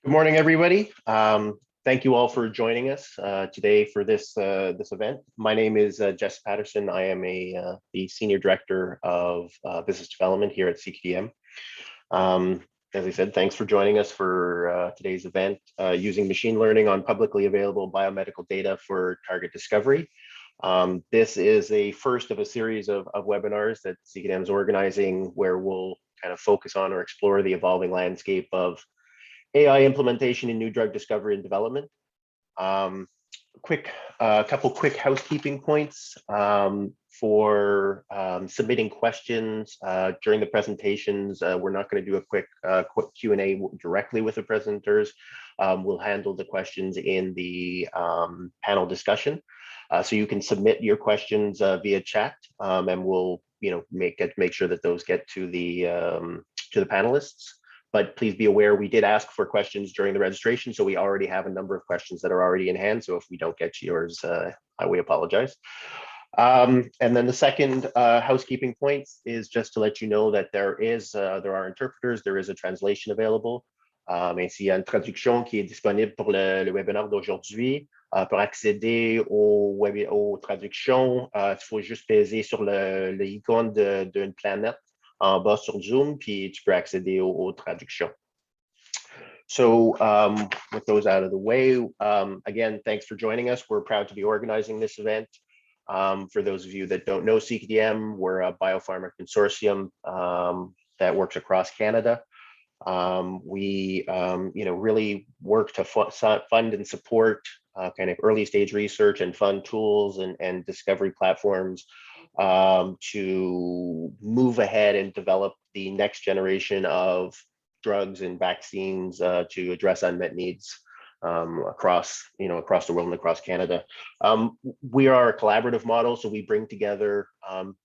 Good morning, everybody. Thank you all for joining us today for this event. My name is Jess Patterson. I am the Senior Director of Business Development here at CQDM. As I said, thanks for joining us for today's event, using machine learning on publicly available biomedical data for target discovery. This is a first of a series of webinars that CQDM is organizing where we'll kind of focus on or explore the evolving landscape of AI implementation in new drug discovery and development. Couple quick housekeeping points for submitting questions during the presentations. We're not going to do a quick Q&A directly with the presenters. We'll handle the questions in the panel discussion. So you can submit your questions via chat, and we'll make sure that those get to the panelists. But please be aware, we did ask for questions during the registration, so we already have a number of questions that are already in hand. So if we don't get to yours, we apologize. And then the second housekeeping point is just to let you know that there are interpreters, there is a translation available. Ainsi, il y a une traduction qui est disponible pour le webinaire d'aujourd'hui. Pour accéder aux traductions, il faut juste peser sur l'icône d'une planète en bas sur Zoom, puis tu peux accéder aux traductions. So with those out of the way, again, thanks for joining us. We're proud to be organizing this event. For those of you that don't know CQDM, we're a biopharma consortium that works across Canada. We really work to fund and support kind of early stage research and fund tools and discovery platforms to move ahead and develop the next generation of drugs and vaccines to address unmet needs across the world and across Canada. We are a collaborative model, so we bring together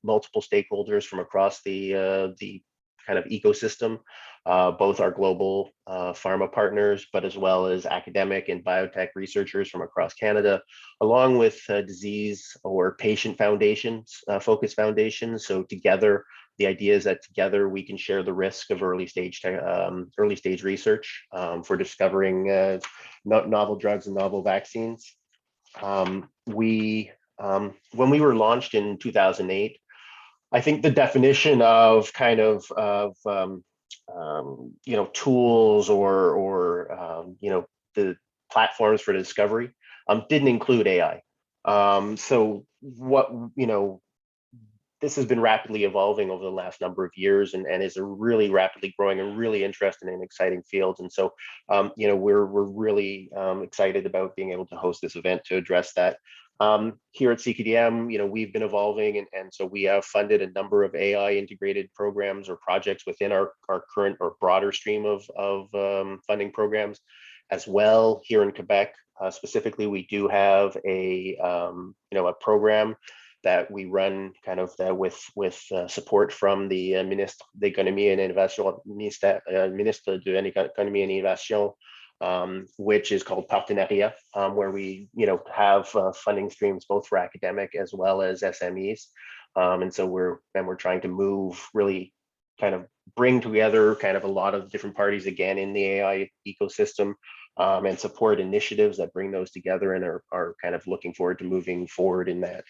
multiple stakeholders from across the kind of ecosystem, both our global pharma partners, but as well as academic and biotech researchers from across Canada, along with disease or patient foundations, focus foundations. So together, the idea is that together we can share the risk of early stage research for discovering novel drugs and novel vaccines. When we were launched in 2008, I think the definition of kind of tools or the platforms for discovery didn't include AI. So this has been rapidly evolving over the last number of years and is a really rapidly growing and really interesting and exciting field. And so we're really excited about being able to host this event to address that. Here at CQDM, we've been evolving, and so we have funded a number of AI integrated programs or projects within our current or broader stream of funding programs. As well, here in Quebec, specifically, we do have a program that we run kind of with support from the Ministre d'Économie et d'Innovation, Ministre de l'Économie et l'Innovation, which is called Partenariat, where we have funding streams both for academic as well as SMEs, and so we're trying to really kind of bring together kind of a lot of different parties again in the AI ecosystem, and support initiatives that bring those together and are kind of looking forward to moving forward in that.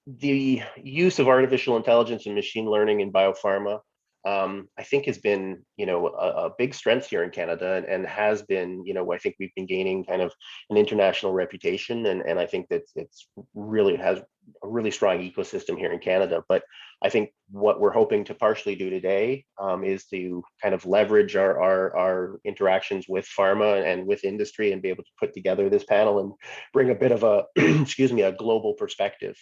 The use of artificial intelligence and machine learning in biopharma, I think has been, a big strength here in Canada and has been, I think we've been gaining kind of an international reputation. And I think that it's really has a really strong ecosystem here in Canada. But I think what we're hoping to partially do today is to kind of leverage our interactions with pharma and with industry and be able to put together this panel and bring a bit of a, a global perspective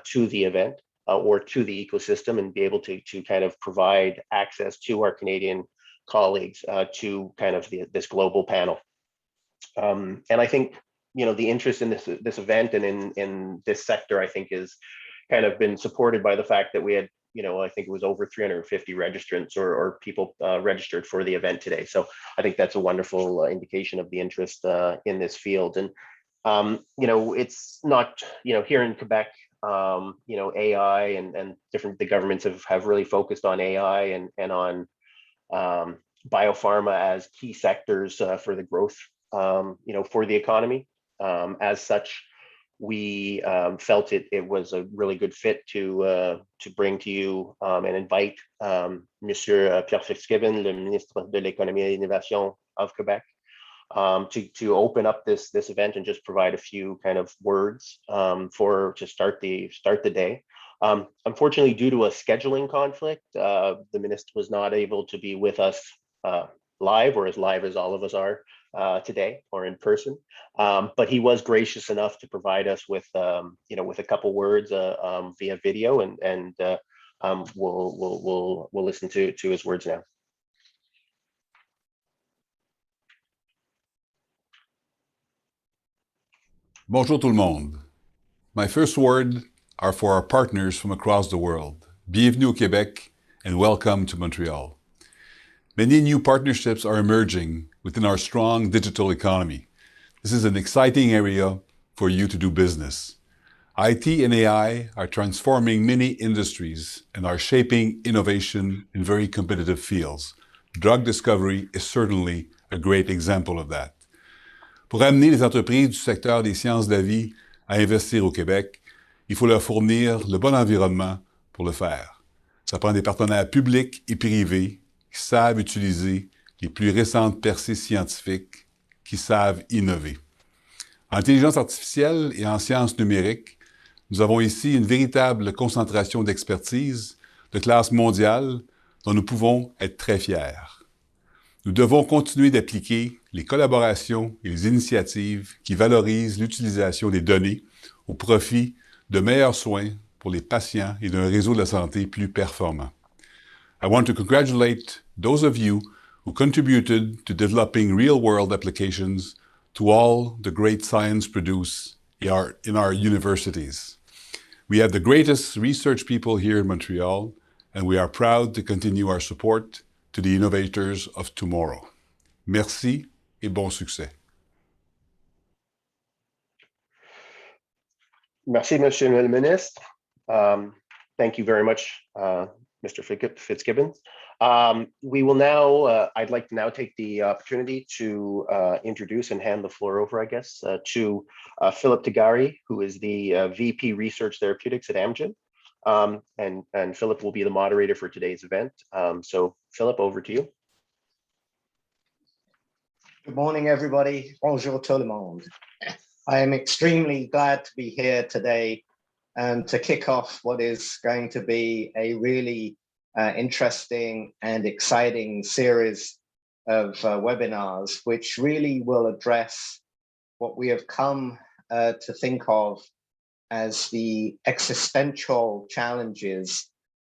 to the event. Or to the ecosystem, and be able to kind of provide access to our Canadian colleagues to kind of this global panel. And I think the interest in this event and in this sector, I think, is kind of been supported by the fact that we had I think it was over 350 registrants or people registered for the event today. So I think that's a wonderful indication of the interest in this field. And it's not here in Quebec. AI and the governments have really focused on AI and on biopharma as key sectors for the growth, for the economy. As such, we felt it was a really good fit to bring to you and invite Monsieur Pierre Fitzgibbon, le ministre de l'Économie et de l'Innovation of Quebec, to open up this event and just provide a few kind of words to start the day. Unfortunately, due to a scheduling conflict, the minister was not able to be with us live, or as live as all of us are today, or in person. But he was gracious enough to provide us with with a couple words via video, and we'll listen to his words now. Bonjour tout le monde. My first word are for our partners from across the world. Bienvenue au Québec and welcome to Montreal. Many new partnerships are emerging within our strong digital economy. This is an exciting area for you to do business. IT and AI are transforming many industries and are shaping innovation in very competitive fields. Drug discovery is certainly a great example of that. Pour amener les entreprises du secteur des sciences de la vie à investir au Québec, il faut leur fournir le bon environnement pour le faire. Ça prend des partenaires publics et privés qui savent utiliser les plus récentes percées scientifiques, qui savent innover. En intelligence artificielle et en sciences numériques, nous avons ici une véritable concentration d'expertise de classe mondiale dont nous pouvons être très fiers. Nous devons continuer d'appliquer les collaborations et les initiatives qui valorisent l'utilisation des données au profit de meilleurs soins pour les patients et d'un réseau de la santé plus performant. I want to congratulate those of you who contributed to developing real-world applications to all the great science produced in our universities. We have the greatest research people here in Montreal, and we are proud to continue our support to the innovators of tomorrow. Merci et bon succès. Merci, Monsieur le Ministre. Thank you very much, Mr. Fitzgibbon. We will now, I'd like to now take the opportunity to introduce and hand the floor over, I guess, to Philip Tagari, who is the VP Research Therapeutics at Amgen. And Philip will be the moderator for today's event. So Philip, over to you. Good morning, everybody. Bonjour tout le monde. I am extremely glad to be here today and to kick off what is going to be a really interesting and exciting series of webinars, which really will address what we have come to think of as the existential challenges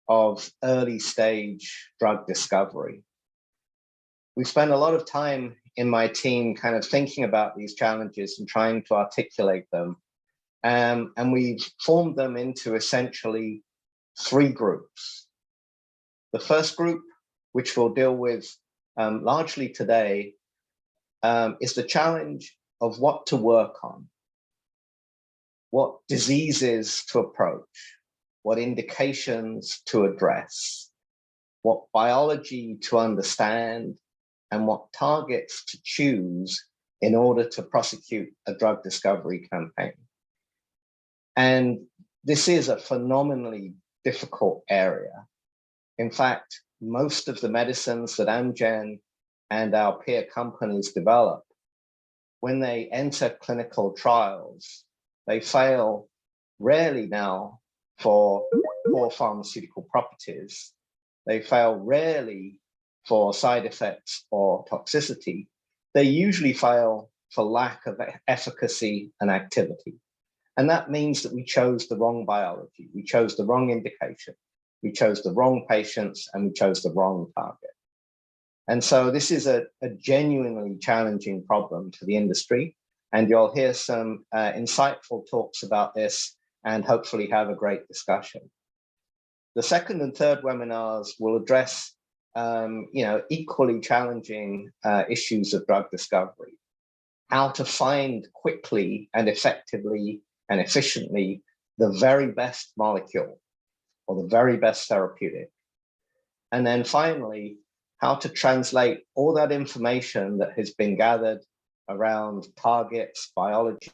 of early stage drug discovery. We've spent a lot of time in my team kind of thinking about these challenges and trying to articulate them. And we've formed them into essentially three groups. The first group, which we'll deal with largely today, is the challenge of what to work on, what diseases to approach, what indications to address, what biology to understand, and what targets to choose in order to prosecute a drug discovery campaign. And this is a phenomenally difficult area. In fact, most of the medicines that Amgen and our peer companies develop, when they enter clinical trials, they fail rarely now for poor pharmaceutical properties. They fail rarely for side effects or toxicity. They usually fail for lack of efficacy and activity. And that means that we chose the wrong biology, we chose the wrong indication, we chose the wrong patients, and we chose the wrong target. And so this is a genuinely challenging problem for the industry. And you'll hear some insightful talks about this and hopefully have a great discussion. The second and third webinars will address equally challenging issues of drug discovery. How to find quickly and effectively and efficiently the very best molecule or the very best therapeutic. And then finally, how to translate all that information that has been gathered around targets, biology,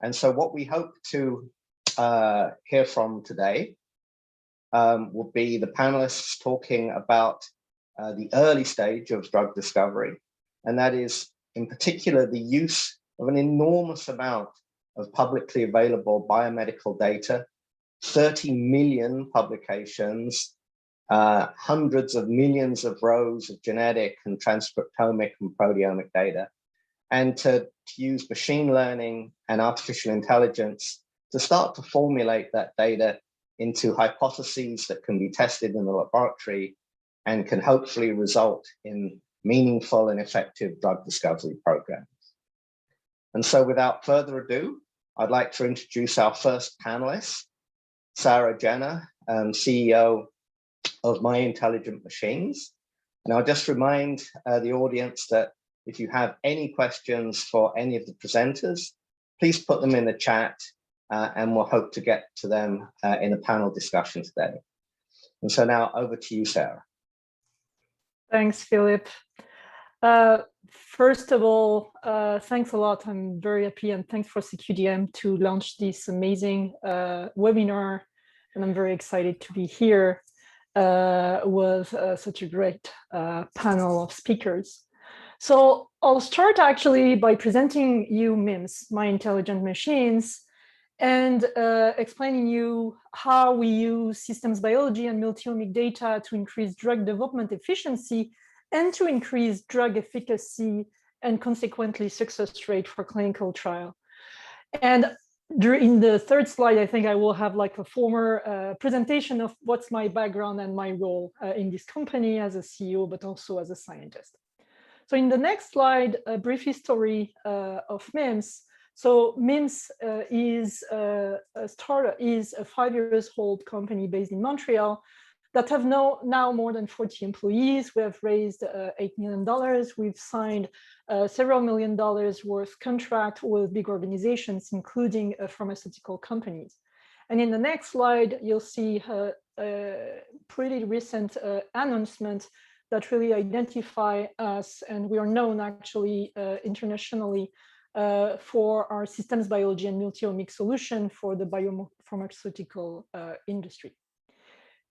and so what we hope to hear from today will be the panelists talking about the early stage of drug discovery, and that is in particular the use of an enormous amount of publicly available biomedical data, 30 million publications, hundreds of millions of rows of genetic and transcriptomic and proteomic data, and to use machine learning and artificial intelligence to start to formulate that data into hypotheses that can be tested in the laboratory and can hopefully result in meaningful and effective drug discovery programs. And so without further ado, I'd like to introduce our first panelist, Jenna, CEO of My Intelligent Machines. And I'll just remind the audience that if you have any questions for any of the presenters, please put them in the chat and we'll hope to get to them in a panel discussion today. And so now over to you, Sarah. Thanks, Philip. First of all, thanks a lot. I'm very happy, and thanks for CQDM to launch this amazing webinar. And I'm very excited to be here with such a great panel of speakers. So I'll start actually by presenting you MIMs, My Intelligent Machines, and explaining you how we use systems biology and multiomic data to increase drug development efficiency and to increase drug efficacy and consequently success rate for clinical trial. And in the third slide, I think I will have like a former presentation of what's my background and my role in this company as a CEO, but also as a scientist. So in the next slide, a brief history of MIMs. So MIMs is a 5-year-old company based in Montreal that have now more than 40 employees. We have raised $8 million. We've signed several $1 million worth contract with big organizations, including pharmaceutical companies. And in the next slide, you'll see a pretty recent announcement that really identify us, and we are known actually internationally for our systems biology and multiomic solution for the biopharmaceutical industry.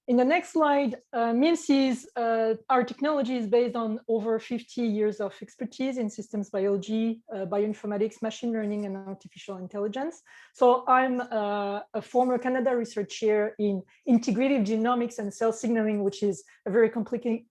In the next slide, MIMs is our technology is based on over 50 years of expertise in systems biology, bioinformatics, machine learning, and artificial intelligence. So I'm a former Canada research chair in integrative genomics and cell signaling, which is a very complicated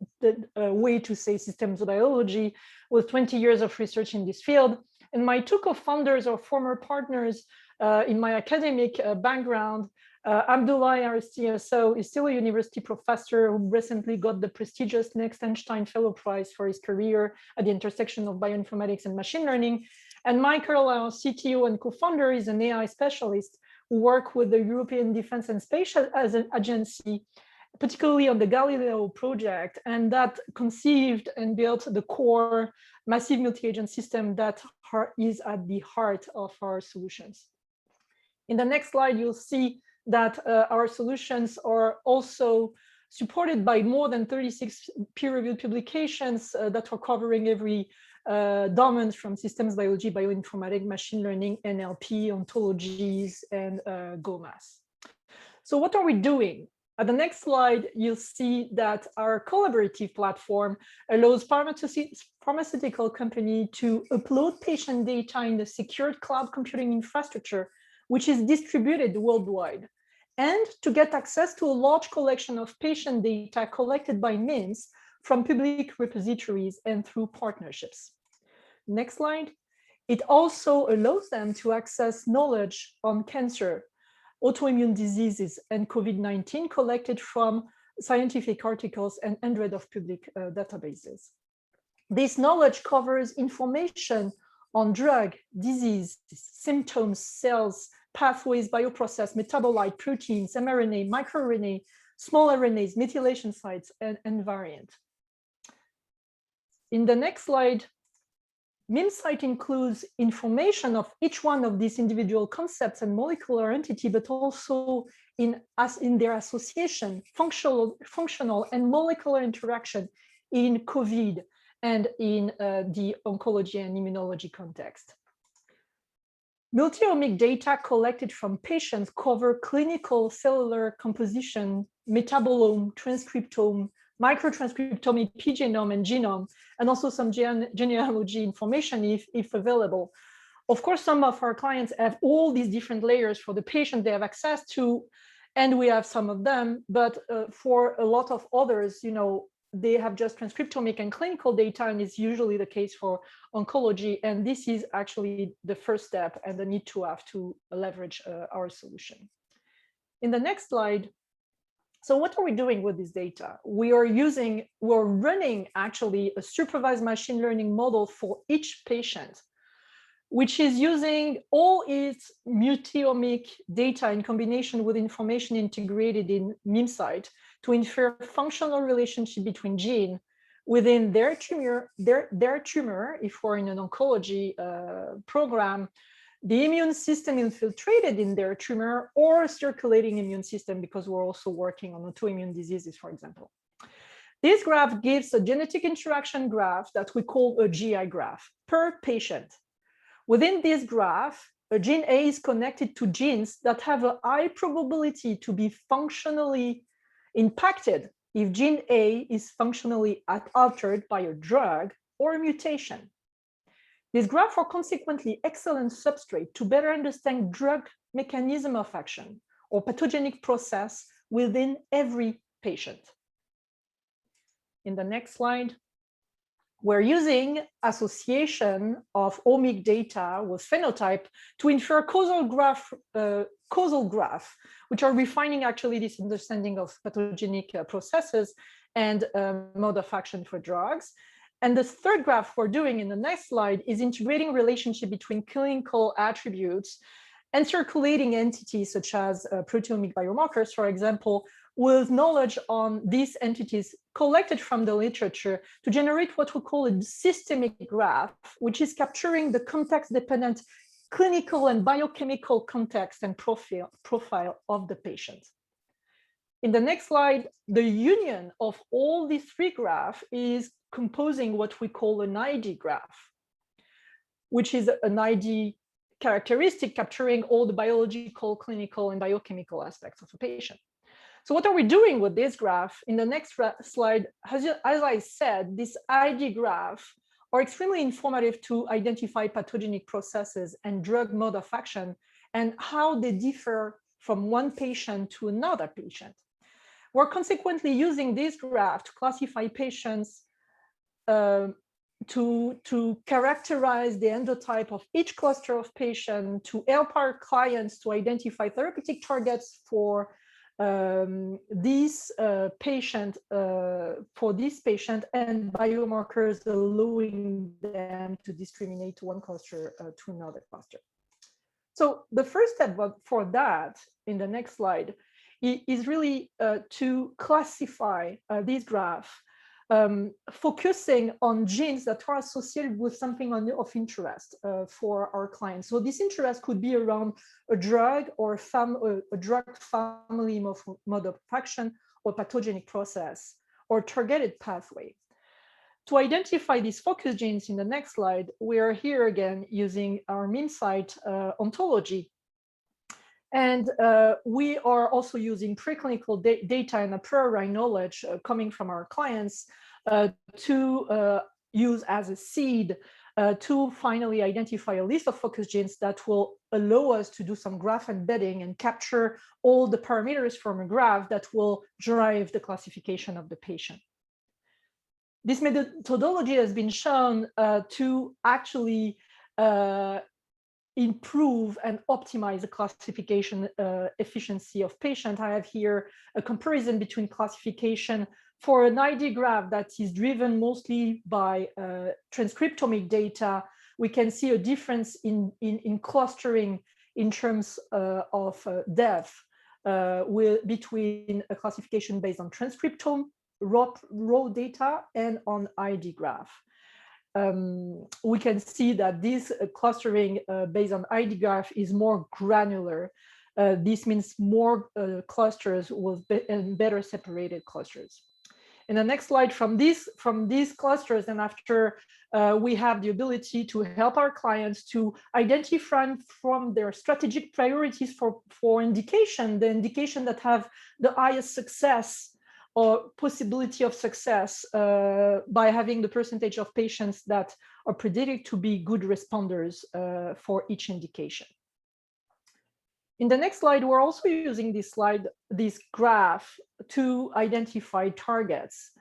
way to say systems biology, with 20 years of research in this field. And my two co-founders or former partners in my academic background, Abdullah, our CSO, is still a university professor who recently got the prestigious Next Einstein Fellow Prize for his career at the intersection of bioinformatics and machine learning. And Michael, our CTO and co-founder, is an AI specialist who works with the European Defence and Space Agency, particularly on the Galileo project, and that conceived and built the core massive multi-agent system that is at the heart of our solutions. In the next slide, you'll see that our solutions are also supported by more than 36 peer-reviewed publications that are covering every domain from systems biology, bioinformatics, machine learning, NLP, ontologies, and GOMAS. So what are we doing? At the next slide, you'll see that our collaborative platform allows pharmaceutical company to upload patient data in the secured cloud computing infrastructure, which is distributed worldwide, and to get access to a large collection of patient data collected by MIMs from public repositories and through partnerships. Next slide. It also allows them to access knowledge on cancer, autoimmune diseases, and COVID-19 collected from scientific articles and hundreds of public databases. This knowledge covers information on drug, disease, symptoms, cells, pathways, bioprocess, metabolite, proteins, mRNA, microRNA, small RNAs, methylation sites, and variant. In the next slide, MIM site includes information of each one of these individual concepts and molecular entity, but also in their association, functional and molecular interaction in COVID and in the oncology and immunology context. Multi-omic data collected from patients cover clinical cellular composition, metabolome, transcriptome, microtranscriptome, epigenome, and genome, and also some genealogy information if available. Of course, some of our clients have all these different layers for the patient they have access to, and we have some of them, but for a lot of others, they have just transcriptomic and clinical data, and it's usually the case for oncology. And this is actually the first step and the need to have to leverage our solution. In the next slide, so what are we doing with this data? We're running actually a supervised machine learning model for each patient, which is using all its multi-omic data in combination with information integrated in MIMSite to infer functional relationship between gene within their tumor, if we're in an oncology program, the immune system infiltrated in their tumor, or circulating immune system, because we're also working on autoimmune diseases, for example. This graph gives a genetic interaction graph that we call a GI graph per patient. Within this graph, a gene A is connected to genes that have a high probability to be functionally impacted if gene A is functionally altered by a drug or a mutation. This graph are consequently excellent substrate to better understand drug mechanism of action or pathogenic process within every patient. In the next slide, we're using association of omic data with phenotype to infer causal graph, which are refining actually this understanding of pathogenic processes and mode of action for drugs. And the third graph we're doing in the next slide is integrating relationship between clinical attributes and circulating entities such as proteomic biomarkers, for example, with knowledge on these entities collected from the literature to generate what we call a systemic graph, which is capturing the context-dependent clinical and biochemical context and profile of the patient. In the next slide, the union of all these three graphs is composing what we call an ID graph, which is an ID characteristic capturing all the biological, clinical, and biochemical aspects of a patient. So what are we doing with this graph? In the next slide, as I said, this ID graph are extremely informative to identify pathogenic processes and drug mode of action and how they differ from one patient to another patient. We're consequently using this graph to classify patients to characterize the endotype of each cluster of patients, to help our clients to identify therapeutic targets for this patient, and biomarkers allowing them to discriminate one cluster to another cluster. So the first step for that, in the next slide, is really to classify this graph, focusing on genes that are associated with something of interest for our clients. So this interest could be around a drug or a drug family mode of action or pathogenic process or targeted pathway. To identify these focus genes in the next slide, we are here again using our MIMSite ontology. And we are also using preclinical data and a priori knowledge coming from our clients to use as a seed to finally identify a list of focus genes that will allow us to do some graph embedding and capture all the parameters from a graph that will drive the classification of the patient. This methodology has been shown to actually improve and optimize the classification efficiency of patients. I have here a comparison between classification for an ID graph that is driven mostly by transcriptomic data. We can see a difference in clustering in terms of depth between a classification based on transcriptome, raw data, and on ID graph. We can see that this clustering based on ID graph is more granular. This means more clusters with better separated clusters. In the next slide, from these clusters, and after we have the ability to help our clients to identify from their strategic priorities for indication, the indication that have the highest success or possibility of success by having the percentage of patients that are predicted to be good responders for each indication. In the next slide, we're also using this graph to identify targets.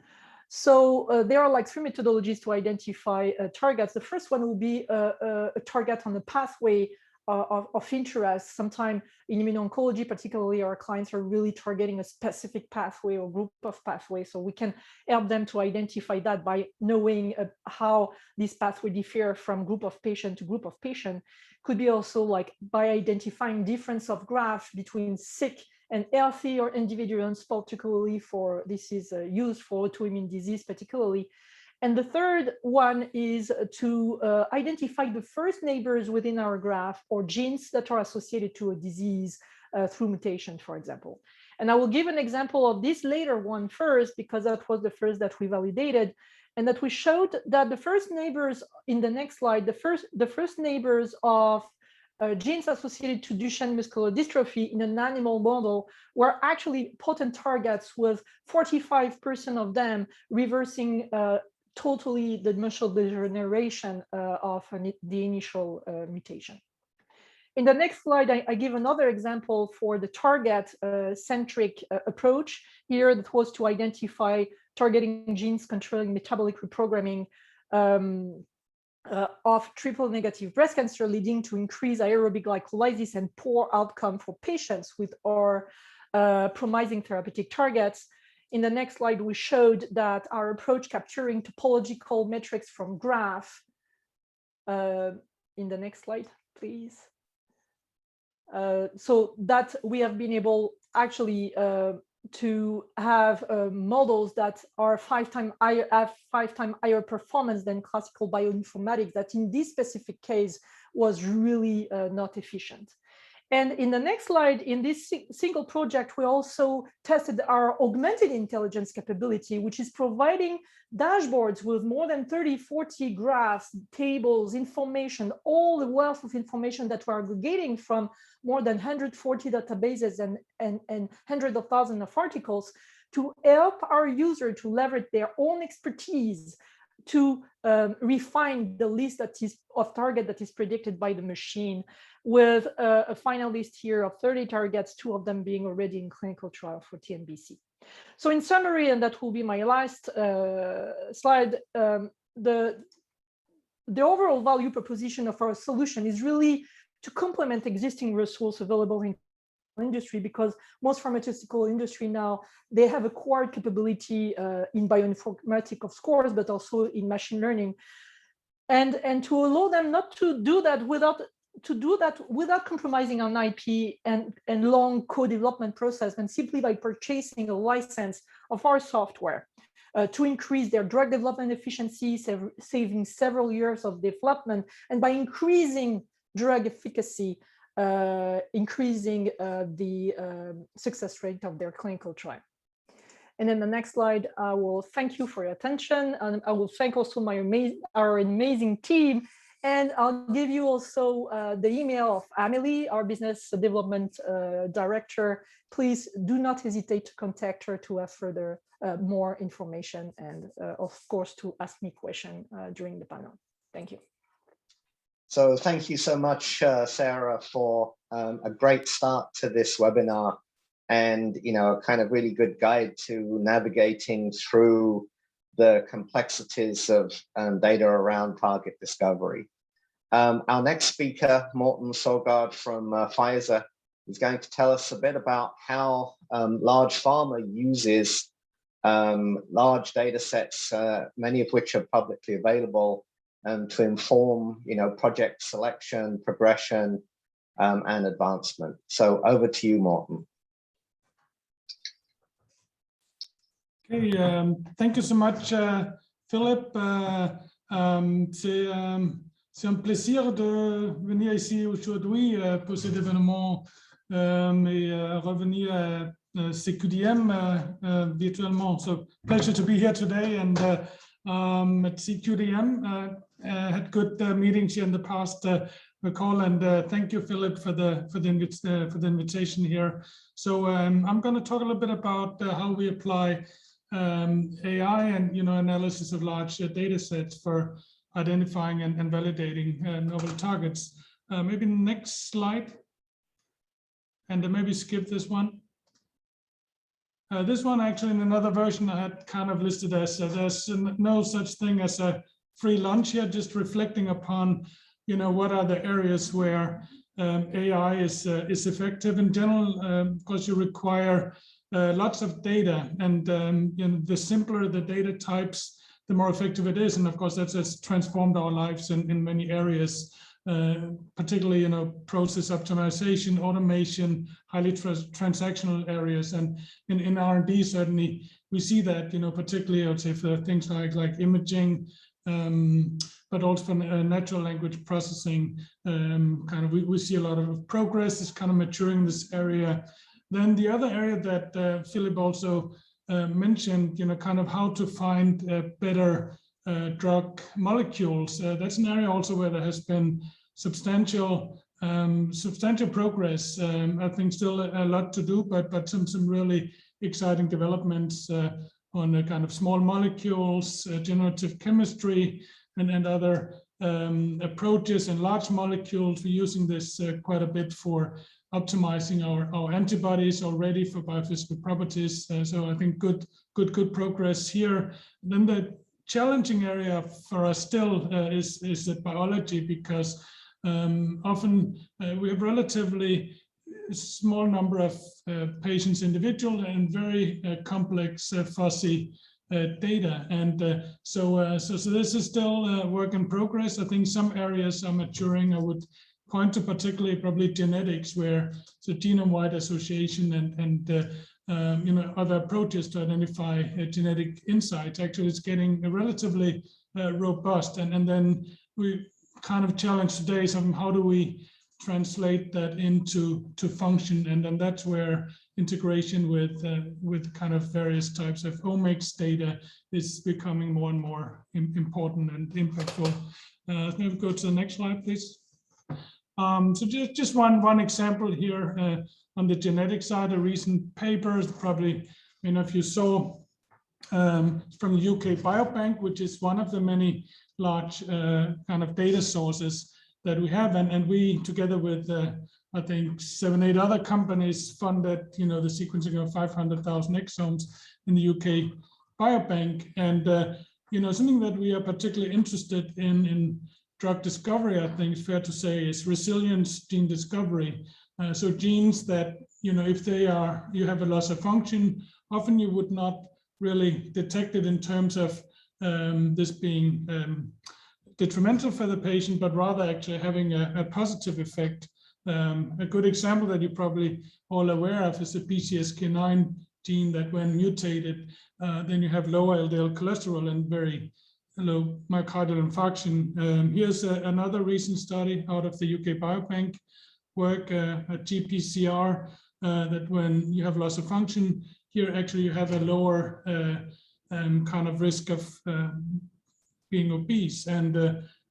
So there are like 3 methodologies to identify targets. The first one will be a target on the pathway of interest. Sometimes in immuno-oncology, particularly, our clients are really targeting a specific pathway or group of pathways. So we can help them to identify that by knowing how this pathway differ from group of patient to group of patient. Could be also like by identifying difference of graph between sick and healthy or individuals, particularly for this is used for autoimmune disease particularly. And the third one is to identify the first neighbors within our graph or genes that are associated to a disease through mutation, for example. And I will give an example of this later one first, because that was the first that we validated, and that we showed that the first neighbors in the next slide, the first neighbors of genes associated to Duchenne muscular dystrophy in an animal model were actually potent targets, with 45% of them reversing totally the muscle degeneration of the initial mutation. In the next slide, I give another example for the target-centric approach here, that was to identify targeting genes controlling metabolic reprogramming of triple-negative breast cancer, leading to increased aerobic glycolysis and poor outcome for patients with our promising therapeutic targets. In the next slide, we showed that our approach capturing topological metrics from graph. In the next slide, please. So that we have been able actually to have models that are 5 times higher performance than classical bioinformatics, that in this specific case was really not efficient. And in the next slide, in this single project, we also tested our augmented intelligence capability, which is providing dashboards with more than 30, 40 graphs, tables, information, all the wealth of information that we're aggregating from more than 140 databases and hundreds of thousands of articles, to help our user to leverage their own expertise to refine the list of target that is predicted by the machine, with a final list here of 30 targets, 2 of them being already in clinical trial for TNBC. So in summary, and that will be my last slide, the overall value proposition of our solution is really to complement existing resources available in industry, because most pharmaceutical industry now, they have acquired capability in bioinformatics, of course, but also in machine learning, and to allow them not to do that without compromising on IP and long co-development process, and simply by purchasing a license of our software to increase their drug development efficiency, saving several years of development, and by increasing drug efficacy, increasing the success rate of their clinical trial. And in the next slide, I will thank you for your attention, and I will thank also our amazing team. And I'll give you also the email of Amelie, our business development director. Please do not hesitate to contact her to have further more information, and of course to ask me questions during the panel. Thank you. So thank you so much, Sarah, for a great start to this webinar, and a kind of really good guide to navigating through the complexities of data around target discovery. Our next speaker, Morten Sogaard from Pfizer, is going to tell us a bit about how large pharma uses large data sets, many of which are publicly available, to inform project selection, progression, and advancement. So over to you, Morten. Okay, thank you so much, Philip. C'est un plaisir de venir ici aujourd'hui pour cet événement et revenir à CQDM virtuellement. So pleasure to be here today, and at CQDM had good meetings here in the past. Recall, and thank you, Philip, for the invitation here. So I'm going to talk a little bit about how we apply AI and analysis of large data sets for identifying and validating novel targets. Maybe next slide, and maybe skip this one. This one actually in another version I had kind of listed as there's no such thing as a free lunch here, just reflecting upon what are the areas where AI is effective. In general, of course, you require lots of data, and the simpler the data types, the more effective it is. And of course, that has transformed our lives in many areas, particularly process optimization, automation, highly transactional areas, and in R&D certainly we see that particularly I would say for things like imaging. But also for natural language processing, we see a lot of progress is kind of maturing this area. Then the other area that Philip also mentioned, kind of how to find better drug molecules. That's an area also where there has been substantial progress. I think still a lot to do, but some really exciting developments on the kind of small molecules, generative chemistry, and other approaches, and large molecules. We're using this quite a bit for optimizing our antibodies already for biophysical properties. So I think good progress here. Then the challenging area for us still is the biology, because often we have relatively small number of patients individual and very complex fuzzy data, and so this is still a work in progress. I think some areas are maturing. I would point to particularly probably genetics, where the genome-wide association and other approaches to identify genetic insights actually is getting relatively robust, and then we kind of challenge today is how do we translate that into function, and then that's where integration with kind of various types of omics data is becoming more and more important and impactful. Maybe go to the next slide, please. So just one example here on the genetic side, a recent paper, probably if you saw from the UK Biobank, which is one of the many large kind of data sources that we have, and we together with I think 7-8 other companies funded the sequencing of 500,000 exomes in the UK Biobank, and something that we are particularly interested in drug discovery, I think it's fair to say, is resilience gene discovery. So genes that if you have a loss of function, often you would not really detect it in terms of this being detrimental for the patient, but rather actually having a positive effect. A good example that you're probably all aware of is the PCSK9 gene, that when mutated, then you have lower LDL cholesterol and very low myocardial infarction. Here's another recent study out of the UK Biobank work, a GPCR, that when you have loss of function, here actually you have a lower kind of risk of being obese. And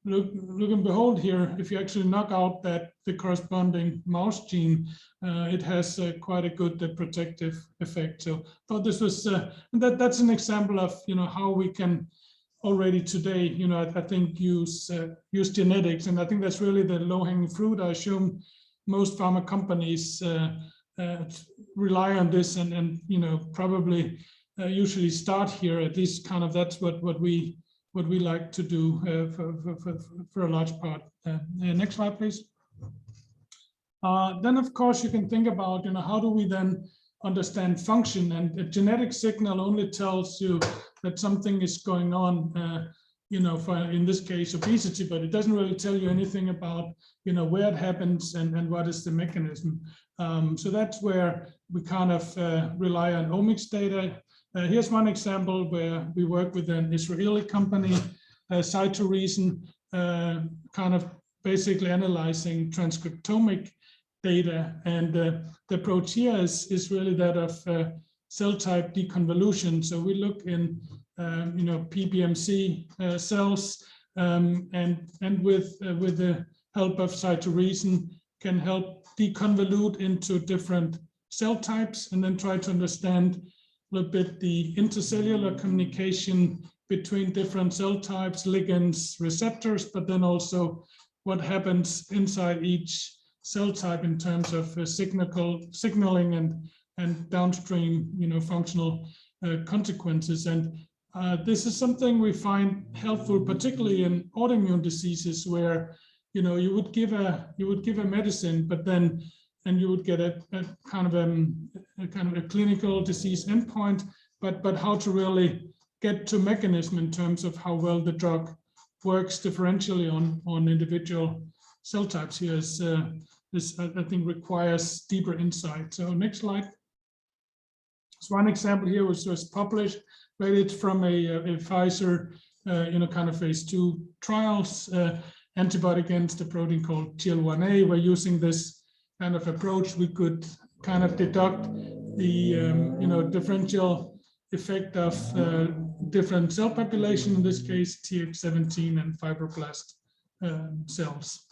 look and behold here, if you actually knock out the corresponding mouse gene, it has quite a good protective effect. So I thought this was, that's an example of how we can already today, I think use genetics, and I think that's really the low-hanging fruit. I assume most pharma companies rely on this, and probably usually start here. At least kind of that's what we like to do for a large part. Next slide, please. Then of course you can think about how do we then understand function, and a genetic signal only tells you that something is going on, for in this case obesity, but it doesn't really tell you anything about where it happens and what is the mechanism. So that's where we kind of rely on omics data. Here's one example where we work with an Israeli company, Cytoreason, kind of basically analyzing transcriptomic data. And the approach here is really that of cell type deconvolution. So we look in PBMC cells, and with the help of Cytoreason can help deconvolute into different cell types, and then try to understand a little bit the intercellular communication between different cell types, ligands, receptors, but then also what happens inside each cell type in terms of signaling and downstream, functional consequences. And this is something we find helpful, particularly in autoimmune diseases, where you would give a medicine, but then you would get a kind of a clinical disease endpoint, but how to really get to mechanism in terms of how well the drug works differentially on individual cell types here is I think requires deeper insight. So next slide. So one example here which was published, rated from a Pfizer, kind of phase 2 trials, antibody against a protein called GL1A. We're using this kind of approach. We could kind of deduct the differential effect of different cell population, in this case Th17 and fibroblast cells.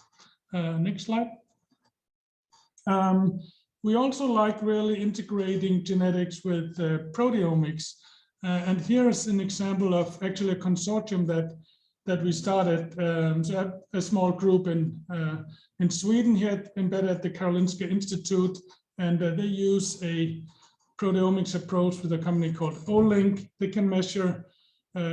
Next slide. We also like really integrating genetics with proteomics, and here's an example of actually a consortium that we started. So a small group in Sweden here embedded at the Karolinska Institute, and they use a proteomics approach with a company called Olink. They can measure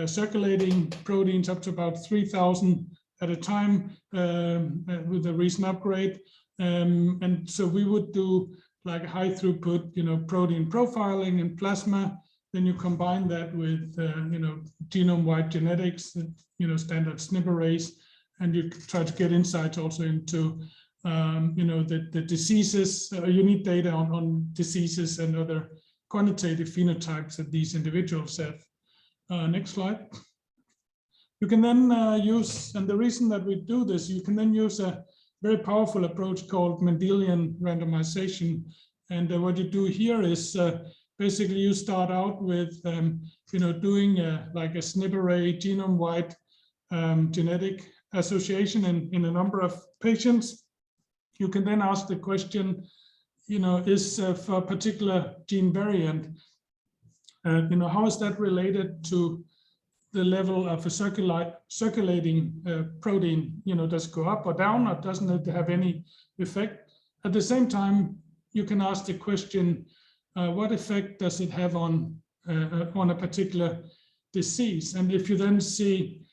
circulating proteins up to about 3,000 at a time with a recent upgrade. And so we would do like high throughput, protein profiling in plasma. Then you combine that with, genome-wide genetics, standard SNP arrays, and you try to get insights also into, the diseases. You need data on diseases and other quantitative phenotypes that these individuals have. Next slide. You can then use, and the reason that we do this, you can then use a very powerful approach called Mendelian randomization. And what you do here is basically you start out with, doing like a SNP array genome-wide genetic association in a number of patients. You can then ask the question, is for a particular gene variant, how is that related to the level of a circulating protein? Does it go up or down, or doesn't it have any effect? At the same time, you can ask the question, what effect does it have on a particular disease? And if you then see,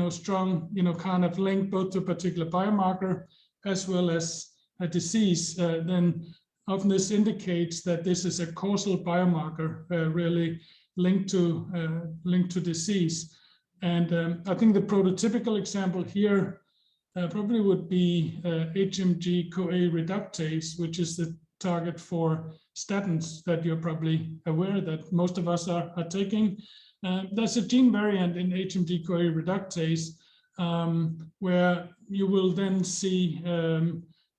strong, kind of link both to a particular biomarker as well as a disease, then often this indicates that this is a causal biomarker, really linked to disease. And I think the prototypical example here probably would be HMG-CoA reductase, which is the target for statins that you're probably aware that most of us are taking. There's a gene variant in HMG-CoA reductase where you will then see a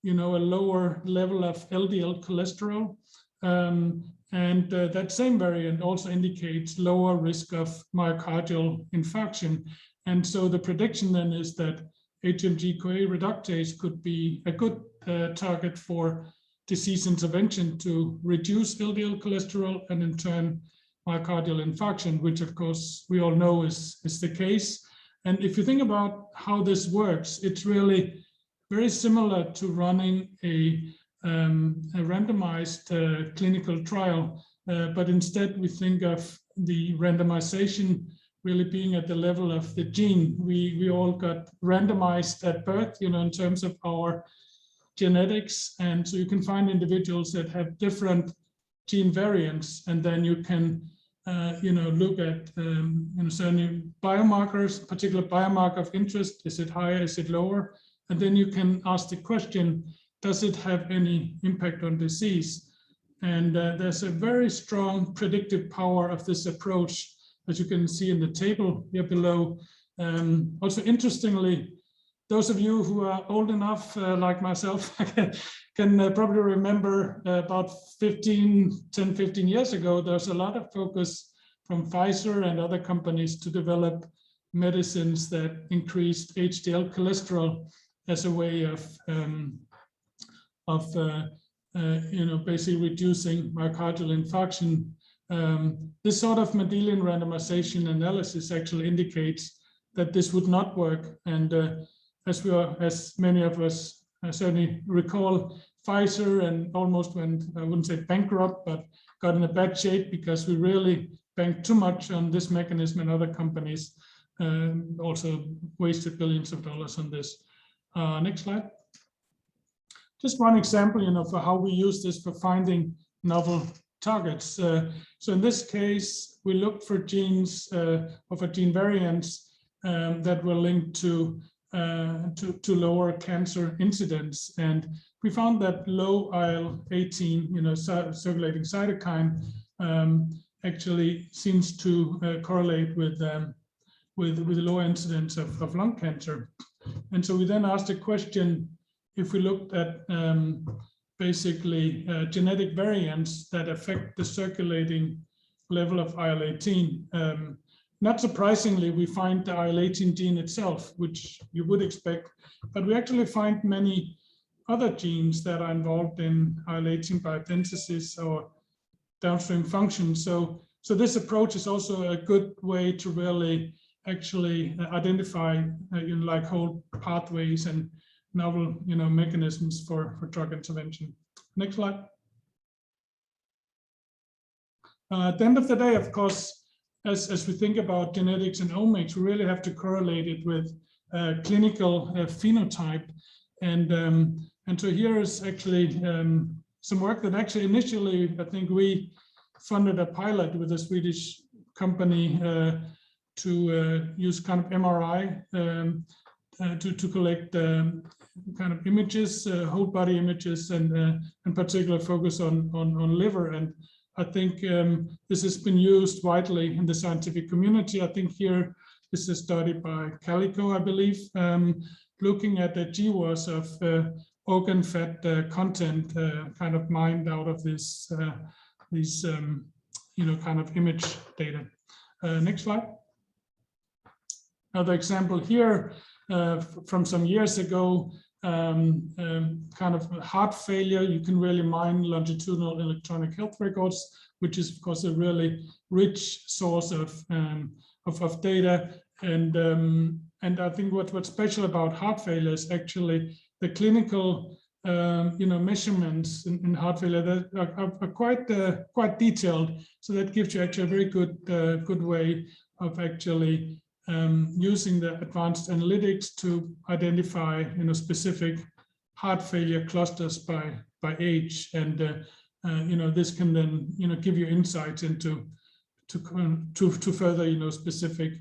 lower level of LDL cholesterol. And that same variant also indicates lower risk of myocardial infarction. And so the prediction then is that HMG-CoA reductase could be a good target for disease intervention to reduce LDL cholesterol and in turn myocardial infarction, which of course we all know is the case. And if you think about how this works, it's really very similar to running a randomized clinical trial, but instead we think of the randomization really being at the level of the gene. We all got randomized at birth, in terms of our genetics, and so you can find individuals that have different gene variants, and then you can look at certain biomarkers, particular biomarker of interest. Is it higher? Is it lower? And then you can ask the question, does it have any impact on disease? And there's a very strong predictive power of this approach, as you can see in the table here below. Also, interestingly, those of you who are old enough, like myself, can probably remember about 10, 15 years ago, there's a lot of focus from Pfizer and other companies to develop medicines that increased HDL cholesterol as a way of basically reducing myocardial infarction. This sort of Mendelian randomization analysis actually indicates that this would not work. And as many of us certainly recall, Pfizer and almost went, I wouldn't say bankrupt, but got in a bad shape because we really banked too much on this mechanism, and other companies also wasted billions of dollars on this. Next slide. Just one example, for how we use this for finding novel targets. So in this case, we looked for genes or for gene variants that were linked to lower cancer incidence, and we found that low IL-18, circulating cytokine, actually seems to correlate with the low incidence of lung cancer. And so we then asked a question: if we looked at basically genetic variants that affect the circulating level of IL-18. Not surprisingly, we find the IL-18 gene itself, which you would expect, but we actually find many other genes that are involved in IL-18 biosynthesis or downstream function. So this approach is also a good way to really actually identify like whole pathways and novel mechanisms for drug intervention. Next slide. At the end of the day, of course, as we think about genetics and omics, we really have to correlate it with clinical phenotype. And so here is actually some work that actually initially, I think we funded a pilot with a Swedish company to use kind of MRI to collect kind of images, whole body images, and in particular focus on liver. And I think this has been used widely in the scientific community. I think here this is a study by Calico, I believe, looking at the GWAS of organ fat content kind of mined out of these kind of image data. Next slide. Another example here from some years ago, kind of heart failure. You can really mine longitudinal electronic health records, which is of course a really rich source of data. And I think what's special about heart failure is actually the clinical measurements in heart failure that are quite detailed. So that gives you actually a very good way of actually using the advanced analytics to identify specific heart failure clusters by age, and this can then give you insights into to further specific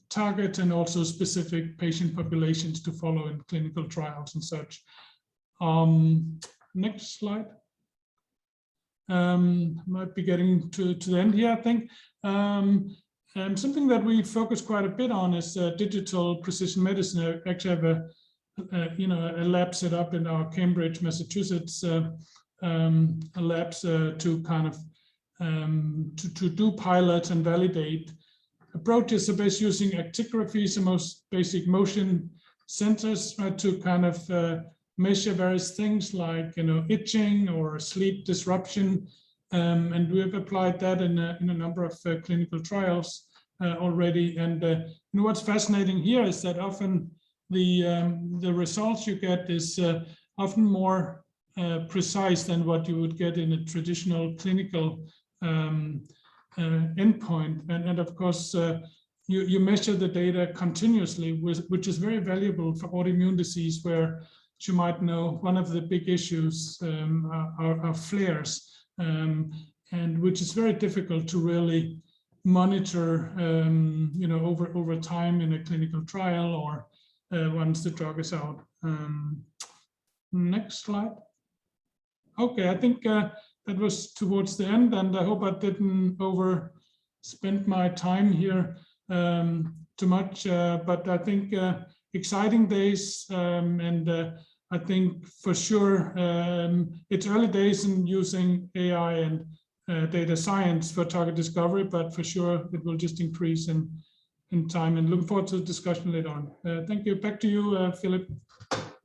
targets and also specific patient populations to follow in clinical trials and such. Next slide. Might be getting to the end here, I think. Something that we focus quite a bit on is digital precision medicine. I actually have a lab set up in our Cambridge, Massachusetts labs to kind of to do pilots and validate approaches. So based using actigraphy, the most basic motion sensors, right, to kind of measure various things like itching or sleep disruption. And we have applied that in a number of clinical trials already. And what's fascinating here is that often the results you get is often more precise than what you would get in a traditional clinical endpoint. And of course, you measure the data continuously, which is very valuable for autoimmune disease, where you might know one of the big issues are flares. And which is very difficult to really monitor, over time in a clinical trial or once the drug is out. Next slide. Okay, I think that was towards the end, and I hope I didn't overspend my time here too much, but I think exciting days, and I think for sure it's early days in using AI and data science for target discovery, but for sure it will just increase in time, and looking forward to the discussion later on. Thank you. Back to you, Philip.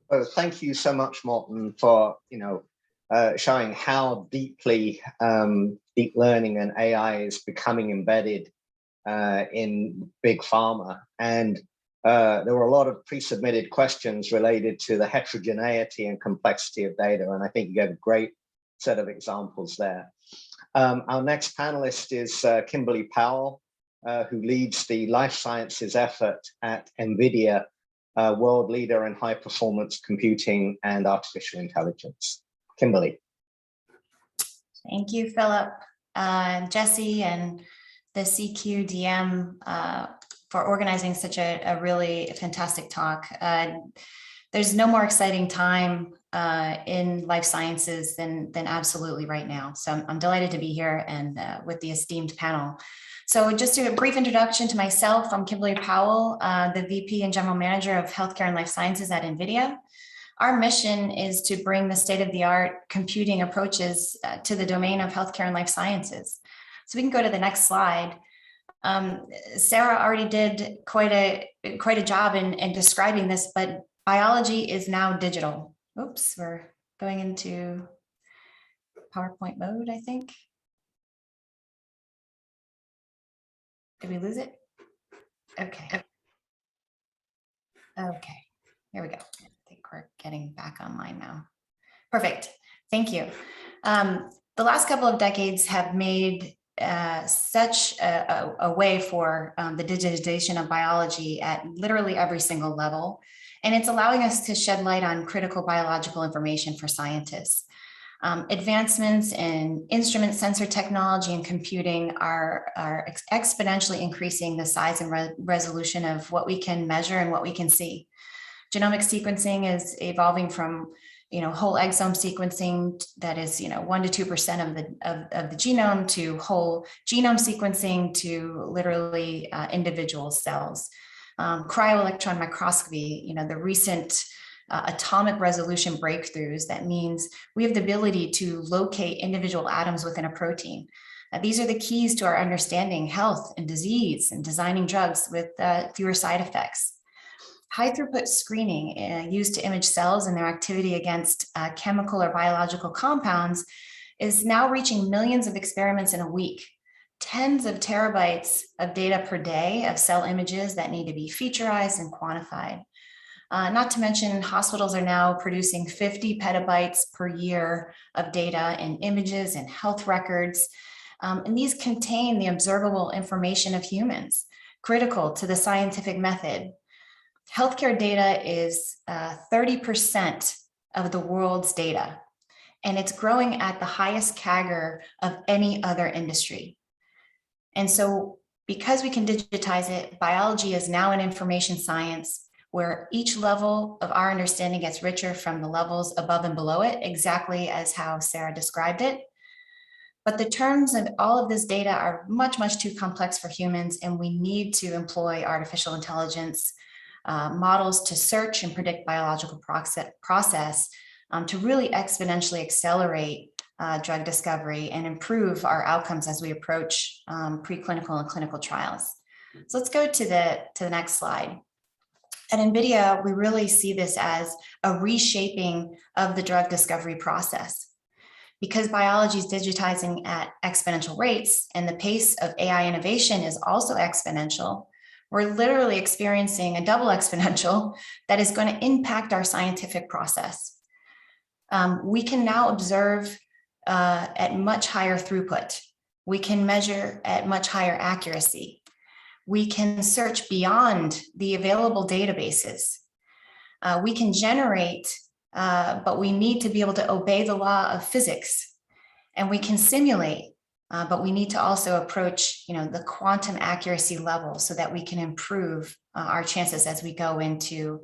Well, thank you so much, Morten, for showing how deeply deep learning and AI is becoming embedded in big pharma. And there were a lot of pre-submitted questions related to the heterogeneity and complexity of data, and I think you gave a great set of examples there. Our next panelist is Kimberly Powell, who leads the life sciences effort at NVIDIA, world leader in high performance computing and artificial intelligence. Kimberly. Thank you, Philip, Jesse, and the CQDM for organizing such a really fantastic talk. There's no more exciting time in life sciences than absolutely right now. So I'm delighted to be here and with the esteemed panel. So just a brief introduction to myself. I'm Kimberly Powell, the VP and General Manager of Healthcare and Life Sciences at NVIDIA. Our mission is to bring the state-of-the-art computing approaches to the domain of healthcare and life sciences. So we can go to the next slide. Sarah already did quite a job in describing this, but biology is now digital. Oops, we're going into PowerPoint mode, I think. Did we lose it? Okay. Okay, here we go. I think we're getting back online now. Perfect, thank you. The last couple of decades have made such a way for the digitization of biology at literally every single level. And it's allowing us to shed light on critical biological information for scientists. Advancements in instrument sensor technology and computing are exponentially increasing the size and resolution of what we can measure and what we can see. Genomic sequencing is evolving from whole exome sequencing that is 1 to 2% of the genome to whole genome sequencing to literally individual cells. Cryo-electron microscopy, the recent atomic resolution breakthroughs, that means we have the ability to locate individual atoms within a protein. These are the keys to our understanding health and disease and designing drugs with fewer side effects. High throughput screening used to image cells and their activity against chemical or biological compounds is now reaching millions of experiments in a week. Tens of terabytes of data per day of cell images that need to be featurized and quantified. Not to mention, hospitals are now producing 50 petabytes per year of data and images and health records. And these contain the observable information of humans, critical to the scientific method. Healthcare data is 30% of the world's data, and it's growing at the highest CAGR of any other industry. And so because we can digitize it, biology is now an information science where each level of our understanding gets richer from the levels above and below it, exactly as how Sarah described it. But the terms of all of this data are much, much too complex for humans, and we need to employ artificial intelligence models to search and predict biological process to really exponentially accelerate drug discovery and improve our outcomes as we approach preclinical and clinical trials. So let's go to the next slide. At NVIDIA, we really see this as a reshaping of the drug discovery process. Because biology is digitizing at exponential rates and the pace of AI innovation is also exponential, we're literally experiencing a double exponential that is going to impact our scientific process. We can now observe at much higher throughput. We can measure at much higher accuracy. We can search beyond the available databases. We can generate, but we need to be able to obey the law of physics. And we can simulate, but we need to also approach the quantum accuracy level so that we can improve our chances as we go into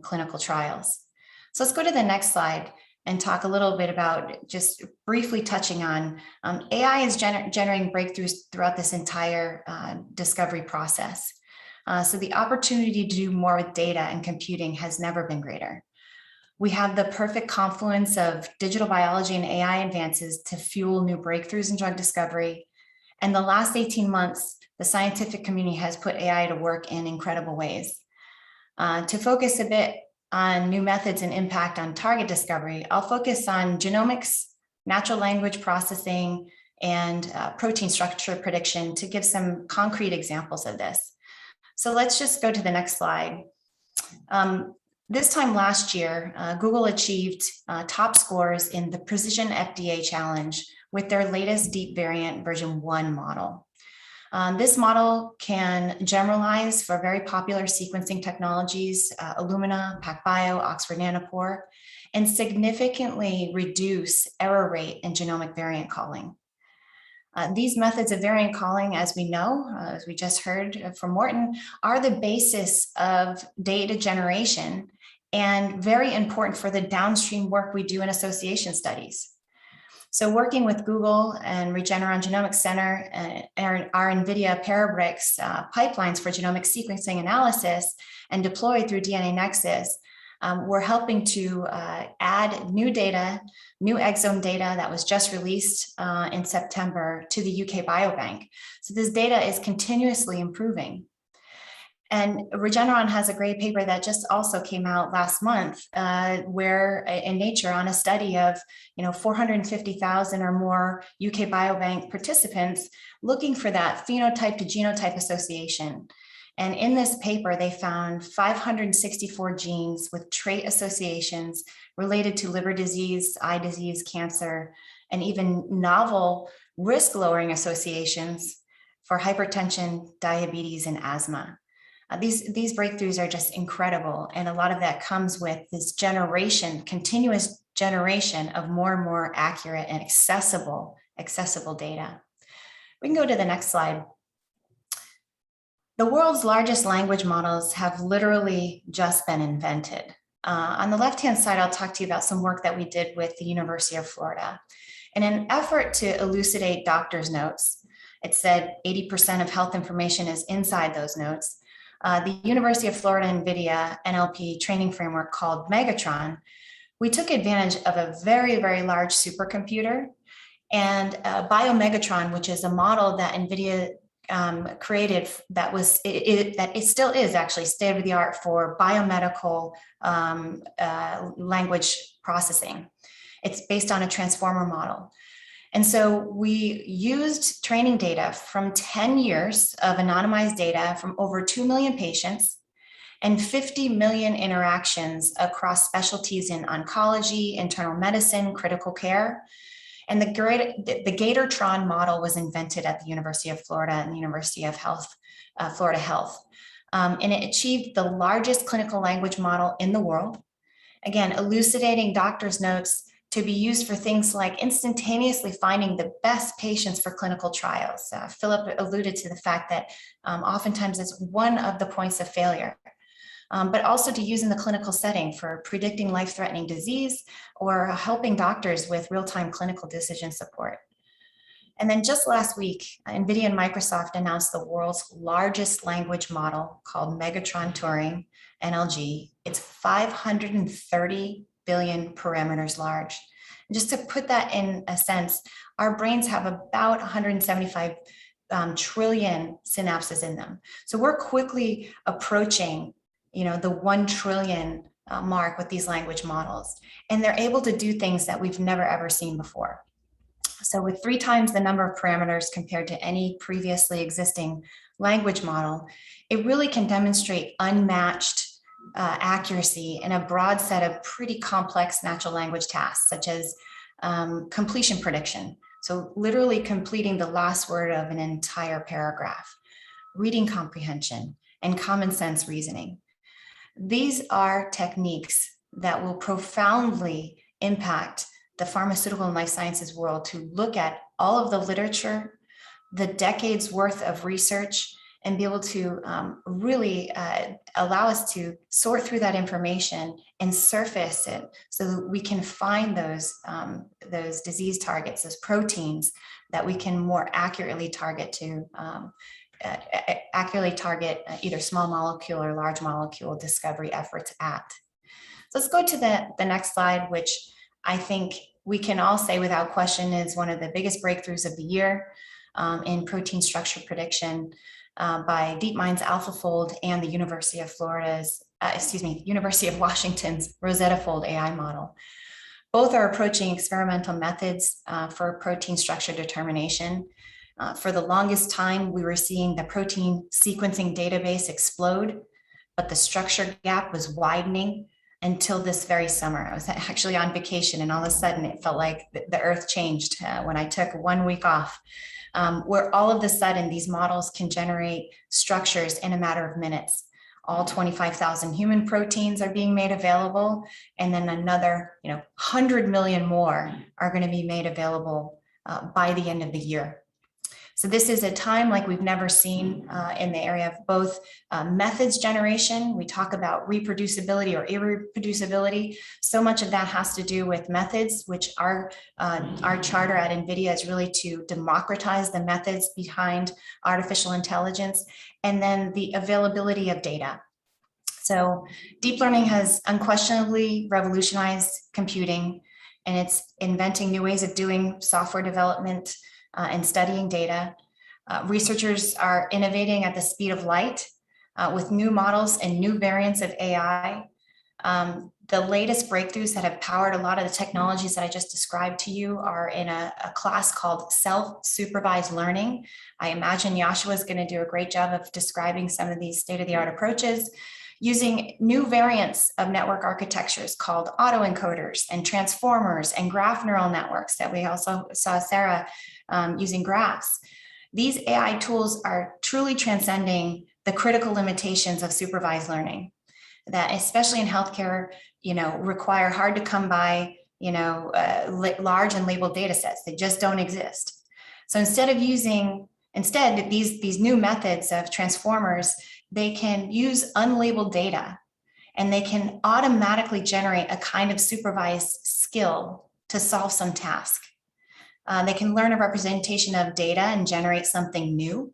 clinical trials. So let's go to the next slide and talk a little bit about, just briefly touching on, AI is generating breakthroughs throughout this entire discovery process. So the opportunity to do more with data and computing has never been greater. We have the perfect confluence of digital biology and AI advances to fuel new breakthroughs in drug discovery. And the last 18 months, the scientific community has put AI to work in incredible ways. To focus a bit on new methods and impact on target discovery, I'll focus on genomics, natural language processing, and protein structure prediction to give some concrete examples of this. So let's just go to the next slide. This time last year, Google achieved top scores in the Precision FDA Challenge with their latest deep variant version 1 model. This model can generalize for very popular sequencing technologies, Illumina, PacBio, Oxford Nanopore, and significantly reduce error rate in genomic variant calling. These methods of variant calling, as we know, as we just heard from Morten, are the basis of data generation and very important for the downstream work we do in association studies. So working with Google and Regeneron Genomics Center and our NVIDIA Parabricks pipelines for genomic sequencing analysis and deployed through DNA Nexus, we're helping to add new data, new exome data that was just released in September to the UK Biobank. So this data is continuously improving. And Regeneron has a great paper that just also came out last month, where in Nature, on a study of 450,000 or more UK Biobank participants looking for that phenotype to genotype association. And in this paper, they found 564 genes with trait associations related to liver disease, eye disease, cancer, and even novel risk-lowering associations for hypertension, diabetes, and asthma. These breakthroughs are just incredible. And a lot of that comes with this continuous generation of more and more accurate and accessible data. We can go to the next slide. The world's largest language models have literally just been invented. On the left-hand side, I'll talk to you about some work that we did with the University of Florida. In an effort to elucidate doctor's notes, it said 80% of health information is inside those notes. The University of Florida NVIDIA NLP training framework called Megatron, we took advantage of a very, very large supercomputer and Biomegatron, which is a model that NVIDIA created that it still is actually state of the art for biomedical language processing. It's based on a transformer model. And so we used training data from 10 years of anonymized data from over 2 million patients and 50 million interactions across specialties in oncology, internal medicine, critical care. And the Gatortron model was invented at the University of Florida and the University of Florida Health. And it achieved the largest clinical language model in the world. Again, elucidating doctor's notes to be used for things like instantaneously finding the best patients for clinical trials. Philip alluded to the fact that oftentimes it's one of the points of failure, but also to use in the clinical setting for predicting life-threatening disease or helping doctors with real-time clinical decision support. And then just last week, NVIDIA and Microsoft announced the world's largest language model called Megatron Turing, NLG. It's 530 billion parameters large. And just to put that in a sense, our brains have about 175 trillion synapses in them. So we're quickly approaching, the 1 trillion mark with these language models, and they're able to do things that we've never ever seen before. So with 3 times the number of parameters compared to any previously existing language model, it really can demonstrate unmatched accuracy in a broad set of pretty complex natural language tasks, such as completion prediction. So literally completing the last word of an entire paragraph, reading comprehension, and common sense reasoning. These are techniques that will profoundly impact the pharmaceutical and life sciences world to look at all of the literature, the decades worth of research, and be able to really allow us to sort through that information and surface it so that we can find those disease targets, those proteins that we can more accurately target to either small molecule or large molecule discovery efforts at. So let's go to the next slide, which I think we can all say without question is one of the biggest breakthroughs of the year in protein structure prediction by DeepMind's AlphaFold and the University of University of Washington's Rosetta Fold AI model. Both are approaching experimental methods for protein structure determination. For the longest time, we were seeing the protein sequencing database explode, but the structure gap was widening until this very summer. I was actually on vacation, and all of a sudden it felt like the earth changed when I took 1 week off, where all of a sudden these models can generate structures in a matter of minutes. All 25,000 human proteins are being made available, and then another 100 million more are going to be made available by the end of the year. So this is a time like we've never seen in the area of both methods generation. We talk about reproducibility or irreproducibility. So much of that has to do with methods, which our charter at NVIDIA is really to democratize the methods behind artificial intelligence, and then the availability of data. So deep learning has unquestionably revolutionized computing, and it's inventing new ways of doing software development and studying data. Researchers are innovating at the speed of light with new models and new variants of AI. The latest breakthroughs that have powered a lot of the technologies that I just described to you are in a class called self-supervised learning. I imagine Yoshua is going to do a great job of describing some of these state-of-the-art approaches using new variants of network architectures called autoencoders and transformers and graph neural networks that we also saw Sarah using graphs. These AI tools are truly transcending the critical limitations of supervised learning that, especially in healthcare, require hard to come by, large and labeled data sets. They just don't exist. So instead these new methods of transformers, they can use unlabeled data, and they can automatically generate a kind of supervised skill to solve some task. They can learn a representation of data and generate something new,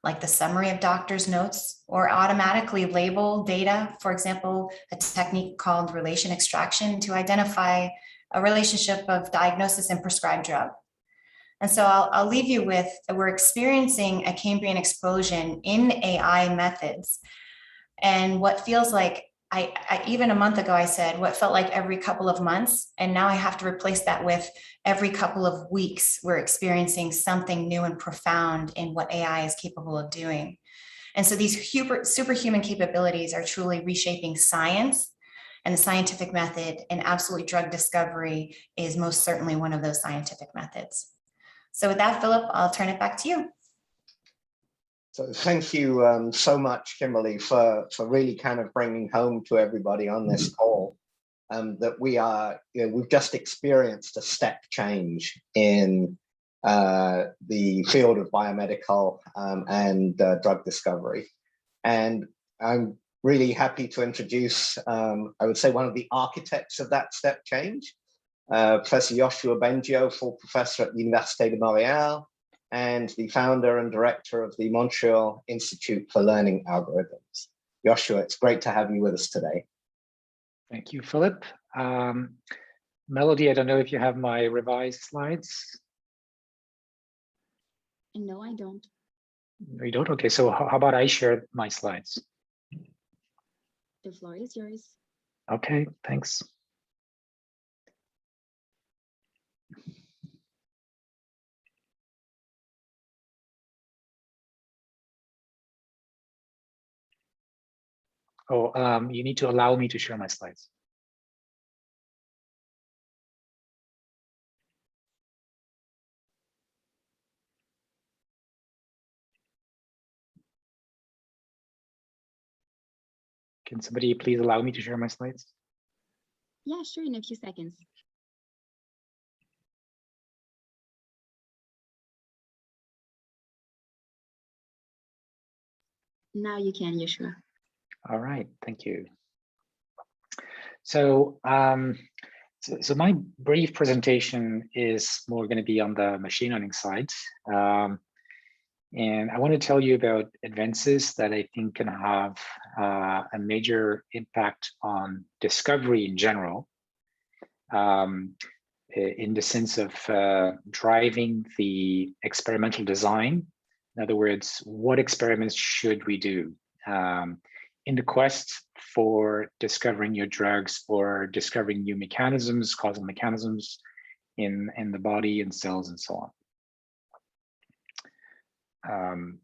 like the summary of doctor's notes, or automatically label data, for example, a technique called relation extraction to identify a relationship of diagnosis and prescribed drug. And so I'll leave you with, we're experiencing a Cambrian explosion in AI methods. And what feels like, I even a month ago, I said what felt like every couple of months, and now I have to replace that with every couple of weeks, we're experiencing something new and profound in what AI is capable of doing. And so these superhuman capabilities are truly reshaping science and the scientific method, and absolutely drug discovery is most certainly one of those scientific methods. So with that, Philip, I'll turn it back to you. So thank you so much, Kimberly, for really kind of bringing home to everybody on this call that we've just experienced a step change in the field of biomedical and drug discovery. And I'm really happy to introduce, I would say, one of the architects of that step change, Professor Yoshua Bengio, full professor at the Université de Montreal, and the founder and director of the Montreal Institute for Learning Algorithms. Yoshua, it's great to have you with us today. Thank you, Philip. Melody, I don't know if you have my revised slides. No, I don't. No, you don't? Okay, so how about I share my slides? The floor is yours. Okay, thanks. Oh, you need to allow me to share my slides. Can somebody please allow me to share my slides? Yeah, sure, in a few seconds. Now you can, Yoshua. All right, thank you. So, so my brief presentation is more going to be on the machine learning side. And I want to tell you about advances that I think can have a major impact on discovery in general, in the sense of driving the experimental design. In other words, what experiments should we do in the quest for discovering new drugs or discovering new mechanisms, causal mechanisms in the body and cells and so on.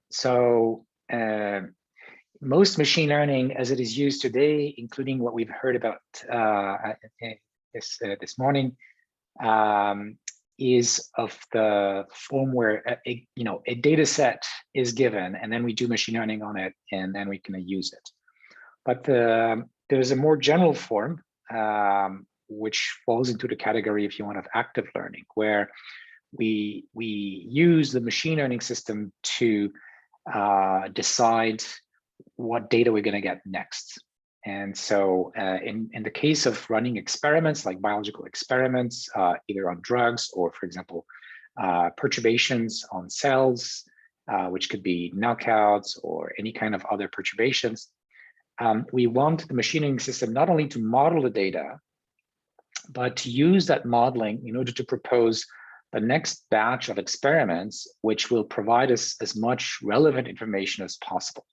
Most machine learning as it is used today, including what we've heard about this morning, is of the form where a data set is given and then we do machine learning on it and then we can use it. But there's a more general form which falls into the category, if you want, of active learning, where we use the machine learning system to decide what data we're going to get next. And so in the case of running experiments like biological experiments, either on drugs or, for example, perturbations on cells, which could be knockouts or any kind of other perturbations, we want the machine learning system not only to model the data, but to use that modeling in order to propose the next batch of experiments, which will provide us as much relevant information as possible.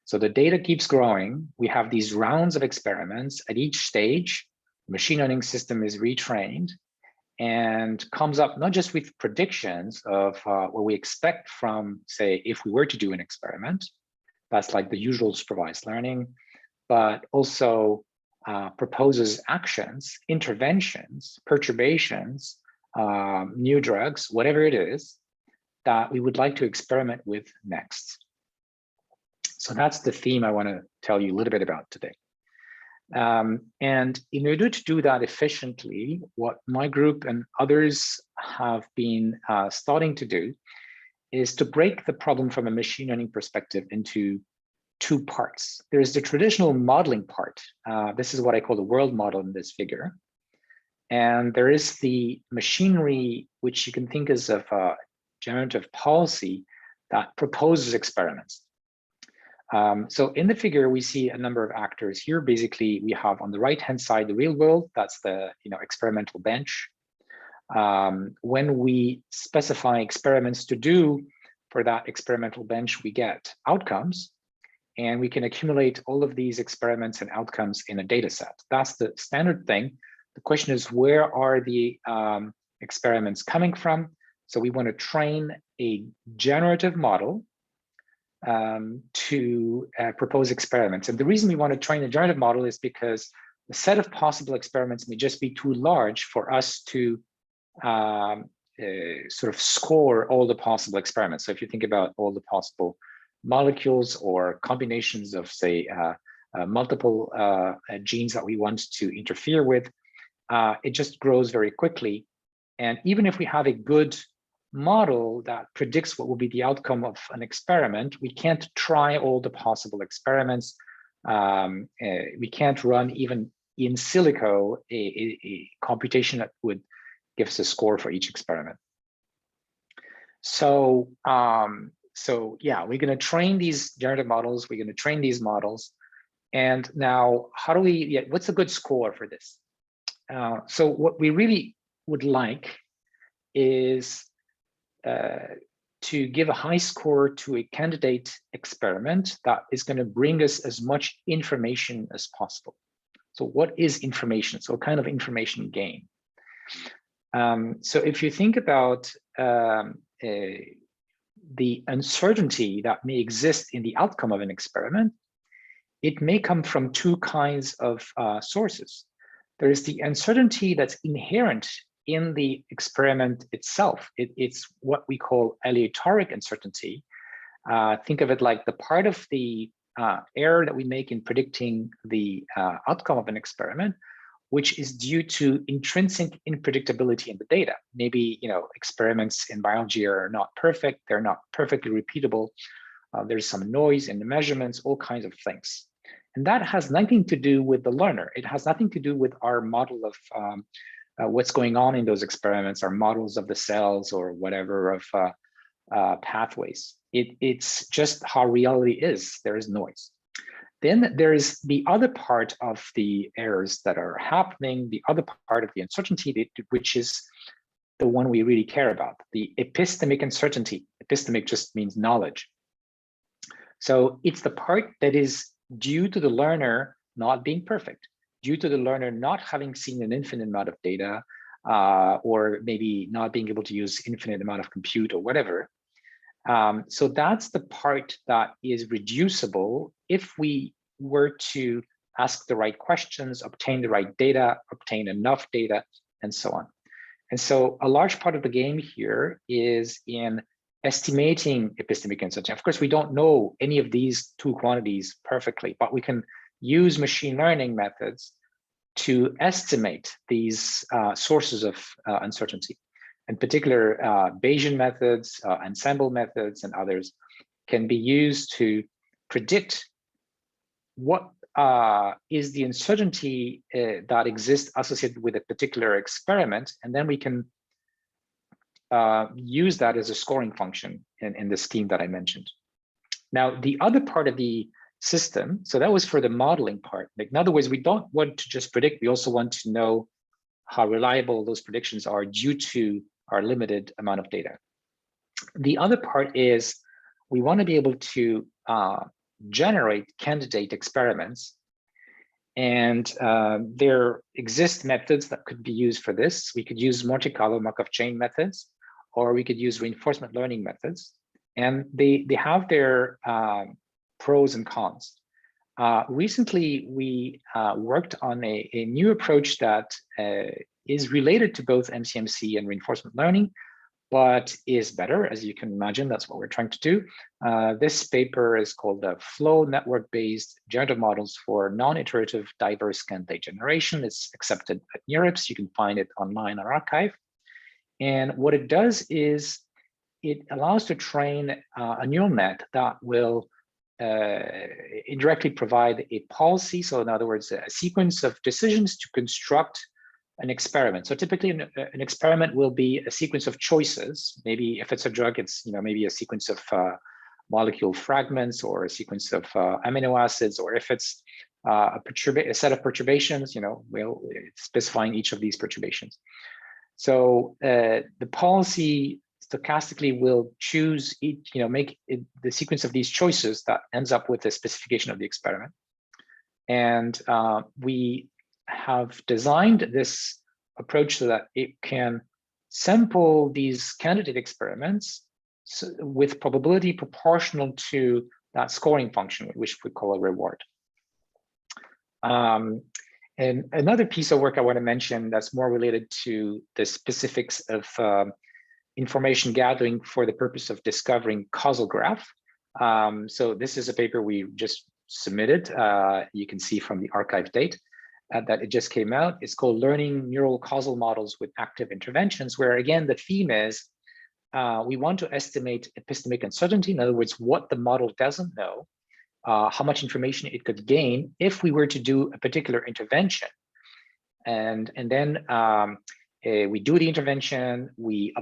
So the data keeps growing. We have these rounds of experiments. At each stage, the machine learning system is retrained and comes up not just with predictions of what we expect from, say, if we were to do an experiment, that's like the usual supervised learning, but also proposes actions, interventions, perturbations, new drugs, whatever it is, that we would like to experiment with next. So that's the theme I want to tell you a little bit about today. And in order to do that efficiently, what my group and others have been starting to do is to break the problem from a machine learning perspective into two parts. There's the traditional modeling part. This is what I call the world model in this figure. And there is the machinery, which you can think as of generative policy that proposes experiments. So in the figure, we see a number of actors here. Basically, we have on the right-hand side, the real world, that's the experimental bench. When we specify experiments to do for that experimental bench, we get outcomes, and we can accumulate all of these experiments and outcomes in a data set. That's the standard thing. The question is, where are the experiments coming from? So we want to train a generative model to propose experiments. And the reason we want to train a generative model is because the set of possible experiments may just be too large for us to sort of score all the possible experiments. So if you think about all the possible molecules or combinations of, say, multiple genes that we want to interfere with, it just grows very quickly. And even if we have a good model that predicts what will be the outcome of an experiment, we can't try all the possible experiments. We can't run even in silico a computation that would give us a score for each experiment. So, yeah, we're going to train these generative models. We're going to train these models. And now, how do we? What's a good score for this? So, what we really would like is to give a high score to a candidate experiment that is going to bring us as much information as possible. So what is information? So what kind of information gain? So if you think about the uncertainty that may exist in the outcome of an experiment, it may come from two kinds of sources. There is the uncertainty that's inherent in the experiment itself. It's what we call aleatoric uncertainty. Think of it like the part of the error that we make in predicting the outcome of an experiment, which is due to intrinsic unpredictability in the data. Maybe experiments in biology are not perfect, they're not perfectly repeatable, There's some noise in the measurements, all kinds of things. And that has nothing to do with the learner. It has nothing to do with our model of what's going on in those experiments, our models of the cells or whatever of pathways. It's just how reality is. There is noise. Then there is the other part of the errors that are happening, the other part of the uncertainty, which is the one we really care about, the epistemic uncertainty. Epistemic just means knowledge. So it's the part that is due to the learner not being perfect, due to the learner not having seen an infinite amount of data, or maybe not being able to use infinite amount of compute or whatever. So that's the part that is reducible if we were to ask the right questions, obtain the right data, obtain enough data, and so on. And so a large part of the game here is in estimating epistemic uncertainty. Of course, we don't know any of these two quantities perfectly, but we can use machine learning methods to estimate these sources of uncertainty. In particular, Bayesian methods, ensemble methods, and others can be used to predict what is the uncertainty that exists associated with a particular experiment, and then we can use that as a scoring function in the scheme that I mentioned. Now, the other part of the system, so that was for the modeling part. Like, in other words, we don't want to just predict, we also want to know how reliable those predictions are due to our limited amount of data. The other part is we want to be able to generate candidate experiments. And there exist methods that could be used for this. We could use Monte Carlo Markov chain methods, or we could use reinforcement learning methods. And they have their pros and cons. Recently, we worked on a new approach that is related to both MCMC and reinforcement learning, but is better, as you can imagine. That's what we're trying to do. This paper is called the Flow Network-Based Generative Models for Non-Iterative Diverse Candidate Generation. It's accepted at NeurIPS. You can find it online on arXiv. And what it does is it allows to train a neural net that will indirectly provide a policy. So in other words, a sequence of decisions to construct an experiment. So typically an experiment will be a sequence of choices. Maybe if it's a drug, it's maybe a sequence of molecule fragments or a sequence of amino acids, or if it's a set of perturbations, we'll specifying each of these perturbations. So the policy stochastically will choose each, make the sequence of these choices that ends up with the specification of the experiment. And we have designed this approach so that it can sample these candidate experiments with probability proportional to that scoring function, which we call a reward. And another piece of work I want to mention that's more related to the specifics of information gathering for the purpose of discovering causal graph. So this is a paper we just submitted. You can see from the arXiv date that it just came out. It's called Learning Neural Causal Models with Active Interventions, where again, the theme is we want to estimate epistemic uncertainty. In other words, what the model doesn't know, how much information it could gain if we were to do a particular intervention. And then we do the intervention, we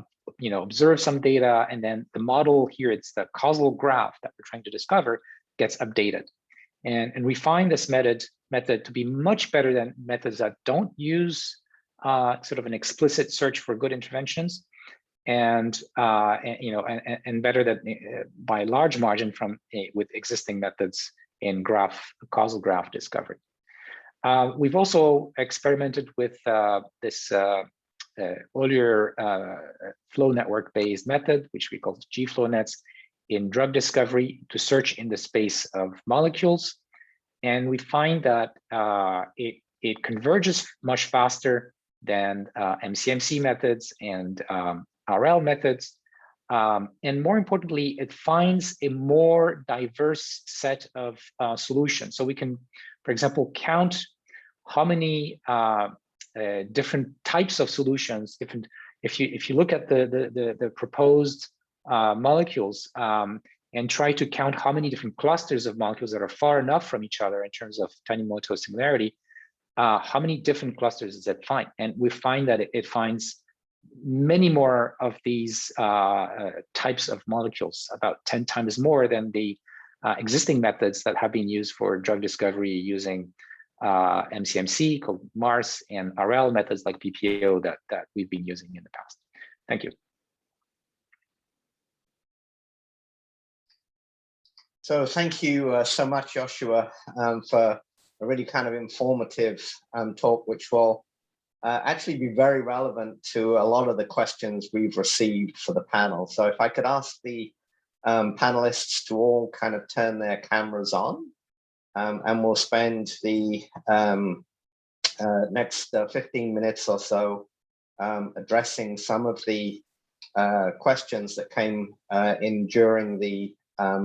observe some data, and then the model here, it's the causal graph that we're trying to discover, gets updated. And we find this method to be much better than methods that don't use sort of an explicit search for good interventions, and better than by a large margin from with existing methods in causal graph discovery. We've also experimented with this earlier flow network-based method, which we call GFlow nets, in drug discovery to search in the space of molecules. And we find that it converges much faster than MCMC methods and RL methods. And more importantly, it finds a more diverse set of solutions. So we can, for example, count how many different types of solutions. If you look at the proposed molecules, and try to count how many different clusters of molecules that are far enough from each other in terms of tiny molecular similarity, how many different clusters does it find? And we find that it finds many more of these types of molecules, about 10 times more than the existing methods that have been used for drug discovery using MCMC, called MARS, and RL methods like PPO that we've been using in the past. Thank you. So thank you so much, Yoshua, for a really kind of informative talk, which will actually be very relevant to a lot of the questions we've received for the panel. So if I could ask the panelists to all kind of turn their cameras on, and we'll spend the next 15 minutes or so addressing some of the questions that came in during the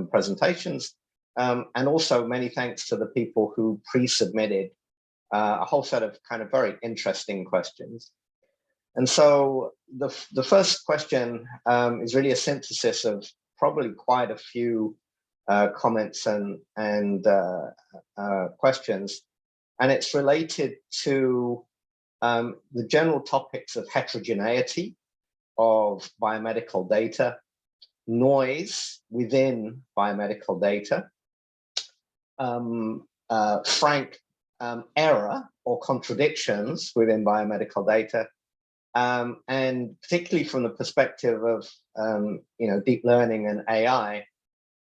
presentations. And also many thanks to the people who pre-submitted a whole set of kind of very interesting questions. And so the first question is really a synthesis of probably quite a few comments and questions. And it's related to the general topics of heterogeneity of biomedical data, noise within biomedical data, frank error or contradictions within biomedical data, and particularly from the perspective of deep learning and AI,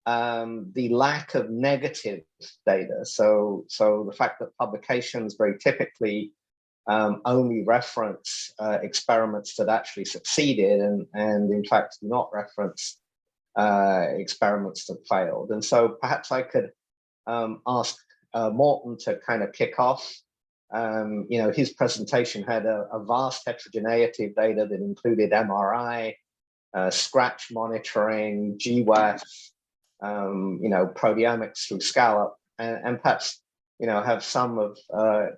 the lack of negative data. So the fact that publications very typically only reference experiments that actually succeeded and in fact do not reference experiments that failed. And so perhaps I could ask Morten to kind of kick off. His presentation had a vast heterogeneity of data that included MRI, scratch monitoring, GWAS, proteomics through scallop, and perhaps have some of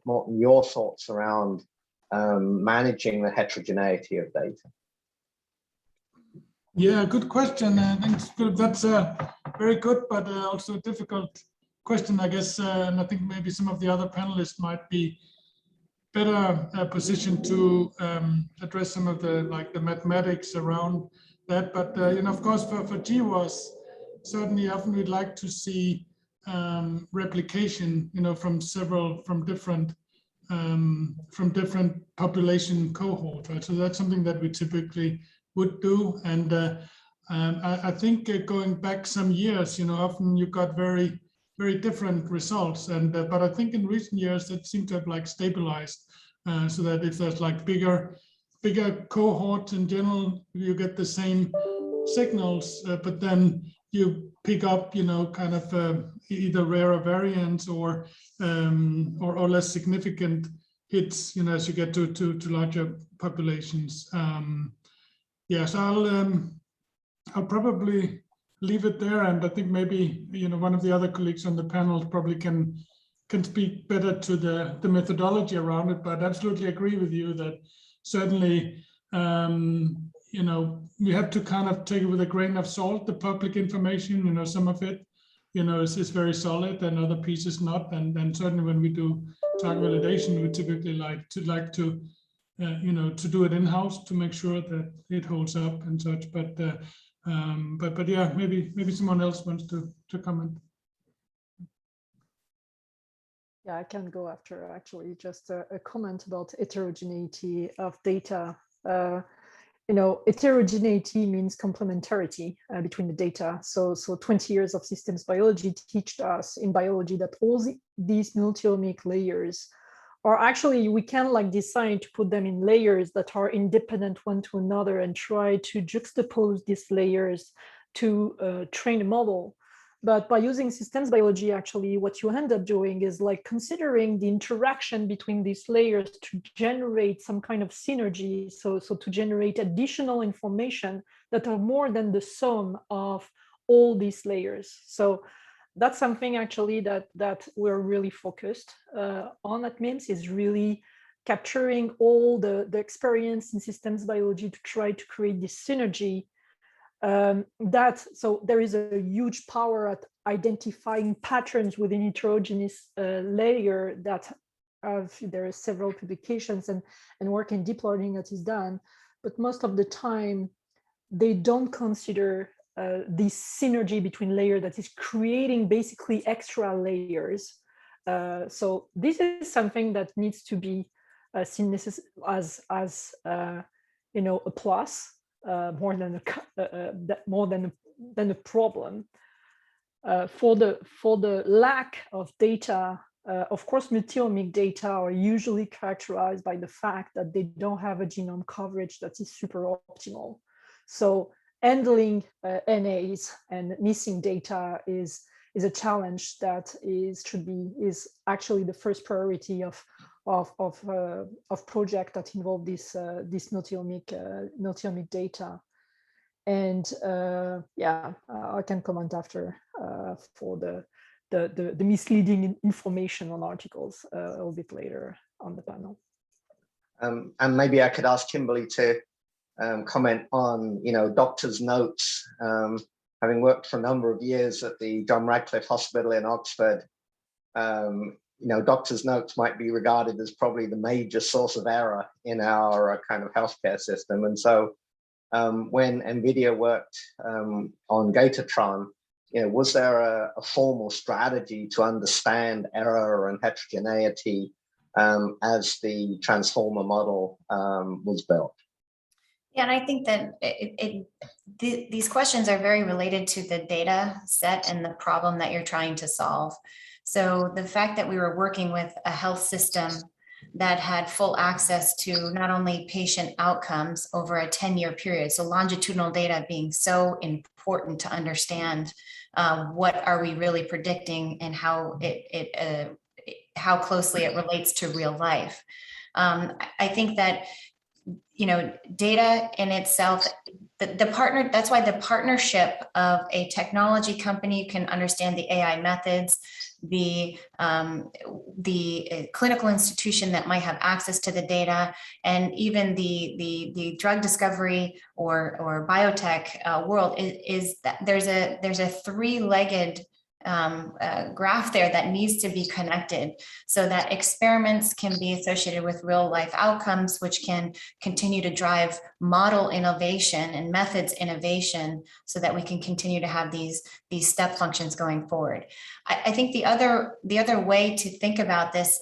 Morten, your thoughts around managing the heterogeneity of data. Yeah, good question. Thanks, Philip. That's very good, but also a difficult question, I guess. And I think maybe some of the other panelists might be better positioned to address some of the mathematics around that. But of course, for GWAS, certainly often we'd like to see replication, from different population cohorts, right? So that's something that we typically would do. And I think going back some years, often you got very, very different results. And but I think in recent years that seemed to have stabilized, so that if there's bigger cohorts in general, you get the same signals, but then you pick up, kind of either rarer variants or less significant hits, as you get to larger populations. So I'll probably leave it there, and I think maybe one of the other colleagues on the panel probably can speak better to the methodology around it. But I absolutely agree with you that certainly we have to kind of take it with a grain of salt, the public information. Some of it is very solid and other pieces not, and certainly when we do target validation, we typically like to do it in-house to make sure that it holds up and such. But yeah, maybe someone else wants to comment. Yeah, I can go after actually. Just a comment about heterogeneity of data. Heterogeneity means complementarity between the data. So 20 years of systems biology teach us in biology that all these multi-omic layers are actually, we can decide to put them in layers that are independent one to another and try to juxtapose these layers to train a model. But by using systems biology, actually, what you end up doing is considering the interaction between these layers to generate some kind of synergy. So to generate additional information that are more than the sum of all these layers. So that's something actually that we're really focused on at MIMS, is really capturing all the experience in systems biology to try to create this synergy So there is a huge power at identifying patterns within heterogeneous layer that there are several publications and work in deep learning that is done, but most of the time they don't consider this synergy between layer that is creating basically extra layers. So this is something that needs to be seen as you know, a plus more than a problem. For the lack of data, of course, multi-omic data are usually characterized by the fact that they don't have a genome coverage that is super optimal. So handling NAs and missing data is a challenge that is actually the first priority of project that involve this multi-omic data. And yeah, I can comment after for the misleading information on articles a little bit later on the panel. And maybe I could ask Kimberly to comment on, you know, doctor's notes. Having worked for a number of years at the John Radcliffe Hospital in Oxford, you know, doctor's notes might be regarded as probably the major source of error in our kind of healthcare system. And so when NVIDIA worked on Gatatron, you know, was there a formal strategy to understand error and heterogeneity as the transformer model was built? Yeah, and I think that these questions are very related to the data set and the problem that you're trying to solve. So the fact that we were working with a health system that had full access to not only patient outcomes over a 10-year period, so longitudinal data being so important to understand what are we really predicting and how how closely it relates to real life. I think that, you know, data in itself, that's why the partnership of a technology company can understand the AI methods, the clinical institution that might have access to the data, and even the drug discovery or biotech world is that there's a three-legged graph there that needs to be connected so that experiments can be associated with real life outcomes, which can continue to drive model innovation and methods innovation so that we can continue to have these step functions going forward. I think the other way to think about this,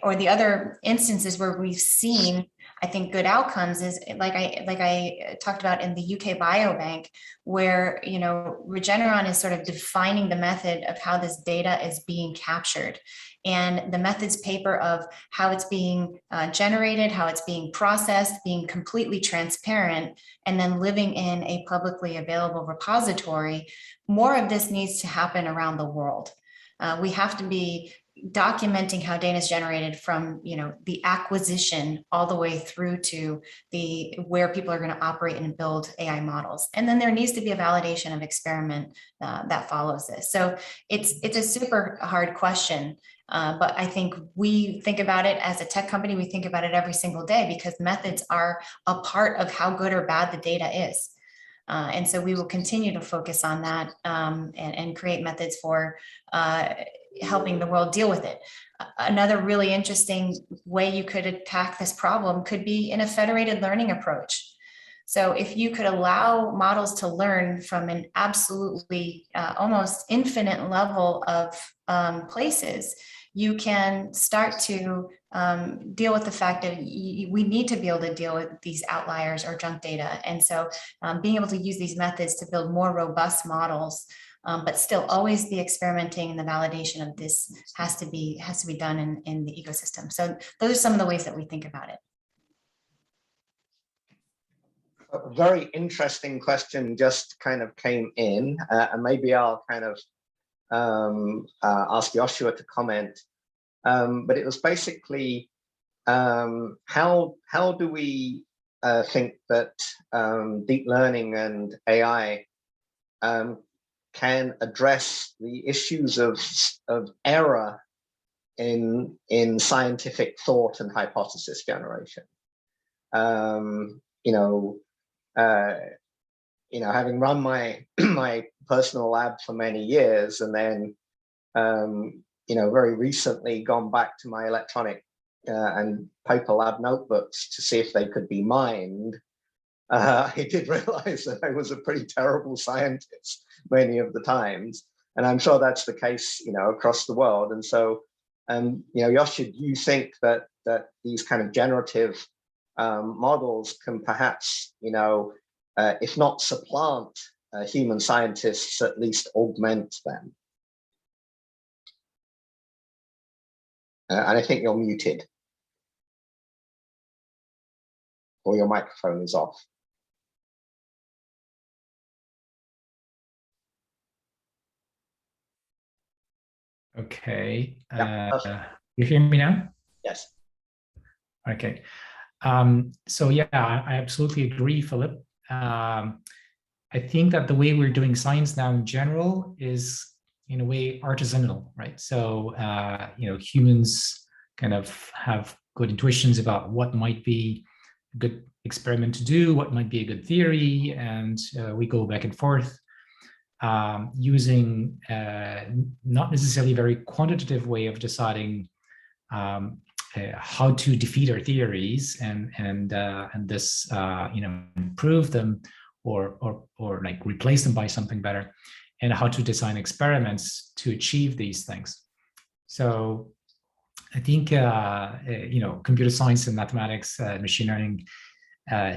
or the other instances where we've seen, I think, good outcomes is like I talked about in the UK Biobank, where, you know, Regeneron is sort of defining the method of how this data is being captured, and the methods paper of how it's being generated, how it's being processed, being completely transparent, and then living in a publicly available repository. More of this needs to happen around the world. We have to be documenting how data is generated from, you know, the acquisition all the way through to where people are going to operate and build AI models. And then there needs to be a validation of experiment that follows this. So it's a super hard question, but I think we think about it as a tech company. We think about it every single day because methods are a part of how good or bad the data is. And so we will continue to focus on that and create methods for helping the world deal with it. Another really interesting way you could attack this problem could be in a federated learning approach. So if you could allow models to learn from an absolutely almost infinite level of places, you can start to deal with the fact that we need to be able to deal with these outliers or junk data. And so being able to use these methods to build more robust models, but still always the experimenting and the validation of this has to be done in the ecosystem. So those are some of the ways that we think about it. A very interesting question just kind of came in, and maybe I'll kind of ask Yoshua to comment. But it was basically how do we think that deep learning and AI can address the issues of error in scientific thought and hypothesis generation? You know, having run my my personal lab for many years, and then very recently gone back to my electronic and paper lab notebooks to see if they could be mined, I did realize that I was a pretty terrible scientist many of the times. And I'm sure that's the case, across the world. And so, Yoshua, do you think that these kind of generative models can perhaps, if not supplant human scientists, at least augment them? And I think you're muted, or your microphone is off. Okay. Yeah, You hear me now? yes. Okay. So yeah, I absolutely agree, Philip. I think that the way we're doing science now in general is in a way artisanal, right? So, humans kind of have good intuitions about what might be a good experiment to do, what might be a good theory, and we go back and forth using not necessarily a very quantitative way of deciding how to defeat our theories and this improve them or like replace them by something better, and how to design experiments to achieve these things. So I think computer science and mathematics, machine learning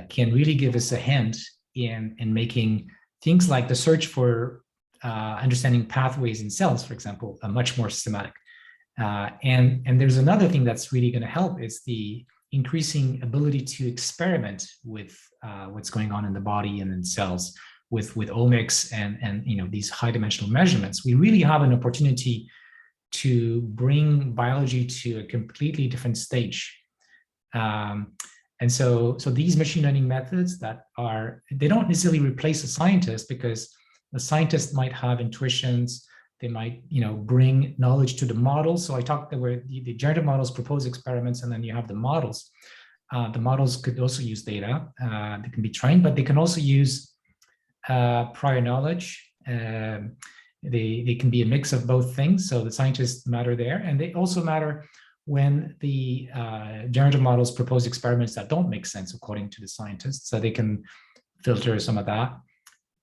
can really give us a hint in making things like the search for understanding pathways in cells, for example, much more systematic. And there's another thing that's really going to help is the increasing ability to experiment with what's going on in the body and in cells with omics and these high dimensional measurements. We really have an opportunity to bring biology to a completely different stage. And so these machine learning methods they don't necessarily replace a scientist, because the scientist might have intuitions. They might, bring knowledge to the models. So I talked where the generative models propose experiments, and then you have the models. The models could also use data. They can be trained, but they can also use prior knowledge. They can be a mix of both things. So the scientists matter there, and they also matter when the generative models propose experiments that don't make sense according to the scientists, so they can filter some of that.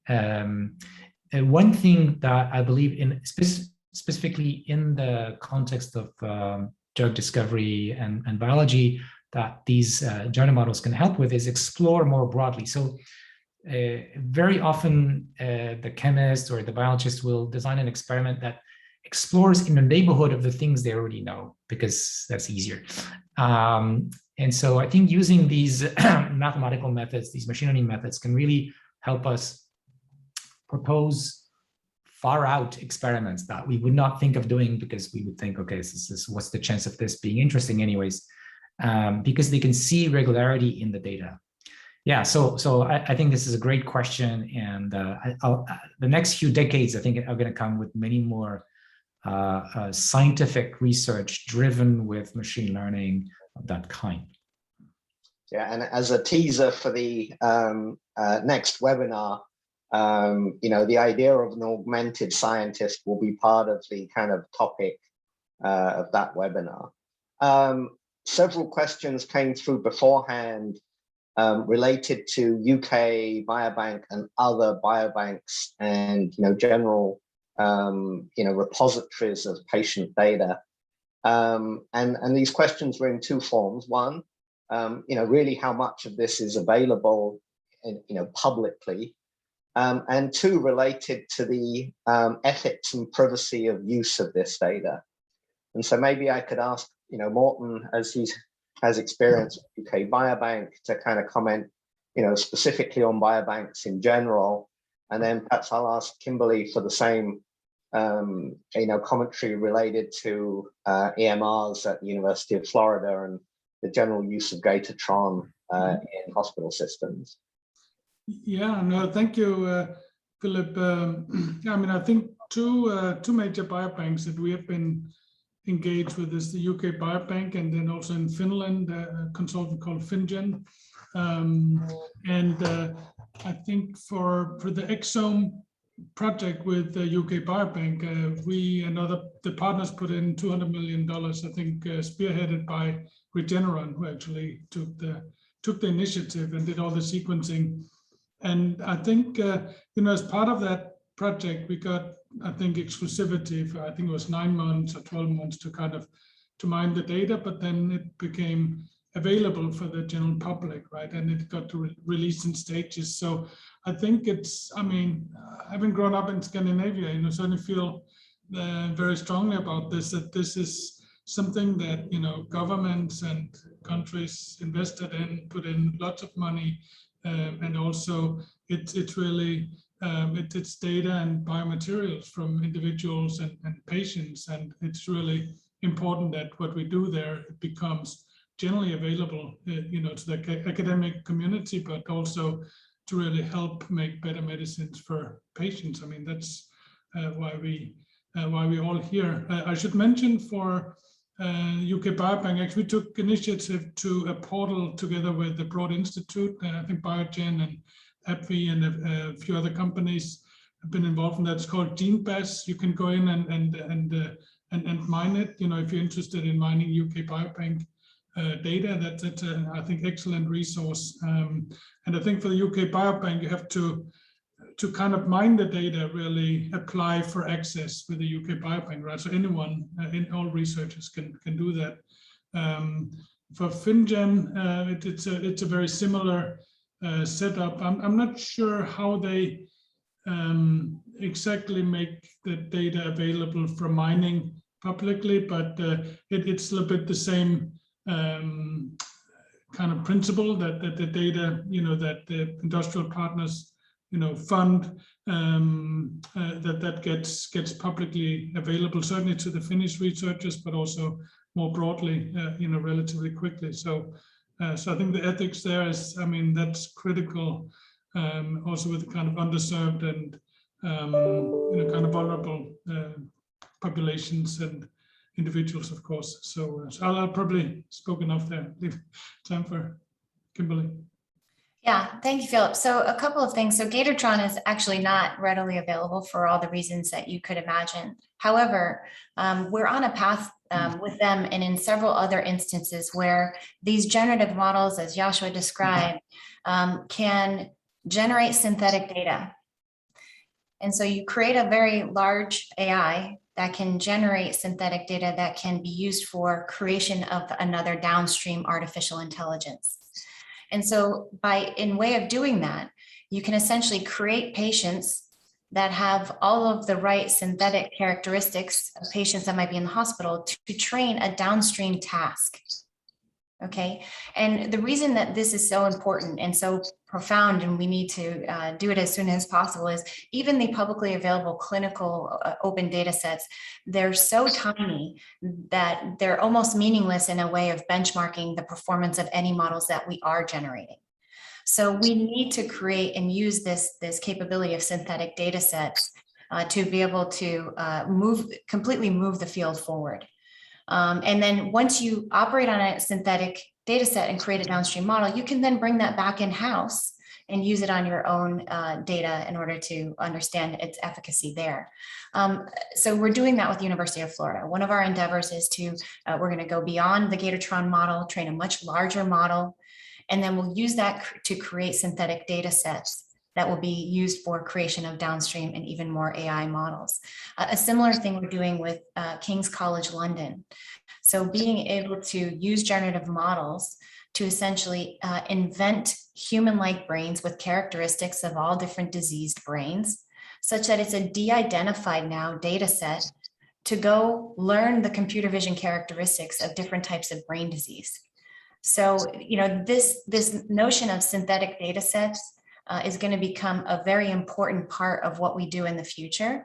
And one thing that I believe in, specifically in the context of drug discovery and biology, that these generative models can help with is explore more broadly. So very often the chemist or the biologist will design an experiment that explores in the neighborhood of the things they already know, because that's easier. And so I think using these mathematical methods, these machine learning methods, can really help us propose far out experiments that we would not think of doing, because we would think, okay, what's the chance of this being interesting anyways? Because they can see regularity in the data. Yeah, so I think this is a great question, and the next few decades, I think, are going to come with many more scientific research driven with machine learning of that kind. Yeah, and as a teaser for the next webinar, the idea of an augmented scientist will be part of the kind of topic of that webinar. Several questions came through beforehand related to UK Biobank and other biobanks and general repositories of patient data. And these questions were in two forms. One, really how much of this is available publicly, and two, related to the ethics and privacy of use of this data. And so maybe I could ask Morten, as he has experience with UK Biobank, to kind of comment specifically on biobanks in general, and then perhaps I'll ask Kimberly for the same commentary related to EMRs at the University of Florida and the general use of Gatatron in hospital systems. Yeah, no, thank you, Philip. I think two major biobanks that we have been engaged with is the UK Biobank, and then also in Finland, a consultant called Fitzgibbon. I think for the exome project with the UK Biobank, we and the partners put in $200 million, I think, spearheaded by Regeneron, who actually took the initiative and did all the sequencing. And I think, as part of that project, we got, I think, exclusivity for, I think it was 9 months or 12 months to mine the data, but then it became available for the general public, right? And it got to release in stages. So I think it's, having grown up in Scandinavia, certainly feel very strongly about this, that this is something that, governments and countries invested in, put in lots of money, and also it's really, it's data and biomaterials from individuals and patients. And it's really important that what we do there becomes generally available, to the academic community, but also to really help make better medicines for patients. That's why we're all here. I should mention for UK Biobank, actually we took initiative to a portal together with the Broad Institute. I think Biogen and AbbVie and a few other companies have been involved in that. It's called GeneBus. You can go in and mine it. If you're interested in mining UK Biobank data, that's I think excellent resource. And I think for the UK Biobank, you have to kind of mine the data, really apply for access with the UK Biobank, right? So anyone, all researchers can do that. For FinGen, it's a very similar setup. I'm not sure how they exactly make the data available for mining publicly, but it's a little bit the same kind of principle that the data, that the industrial partners, fund, that gets publicly available, certainly to the Finnish researchers, but also more broadly, relatively quickly. So I think the ethics there is, that's critical, also with the kind of underserved and, kind of vulnerable populations and individuals, of course. So I'll probably spoke enough there. Leave time for Kimberly. Yeah, thank you, Philip. So a couple of things. So Gatortron is actually not readily available for all the reasons that you could imagine. However, we're on a path with them and in several other instances where these generative models, as Yoshua described, can generate synthetic data. And so you create a very large AI that can generate synthetic data that can be used for creation of another downstream artificial intelligence. And so in way of doing that, you can essentially create patients that have all of the right synthetic characteristics of patients that might be in the hospital to train a downstream task. Okay, and the reason that this is so important and so profound, and we need to do it as soon as possible, is even the publicly available clinical open data sets, they're so tiny that they're almost meaningless in a way of benchmarking the performance of any models that we are generating. So we need to create and use this capability of synthetic data sets to be able to completely move the field forward. And then once you operate on a synthetic data set and create a downstream model, you can then bring that back in-house and use it on your own data in order to understand its efficacy there. So we're doing that with the University of Florida. One of our endeavors is we're going to go beyond the Gatortron model, train a much larger model, and then we'll use that to create synthetic data sets that will be used for creation of downstream and even more AI models. A similar thing we're doing with King's College London. So being able to use generative models to essentially invent human-like brains with characteristics of all different diseased brains, such that it's a de-identified now data set to go learn the computer vision characteristics of different types of brain disease. So, this notion of synthetic data sets is going to become a very important part of what we do in the future.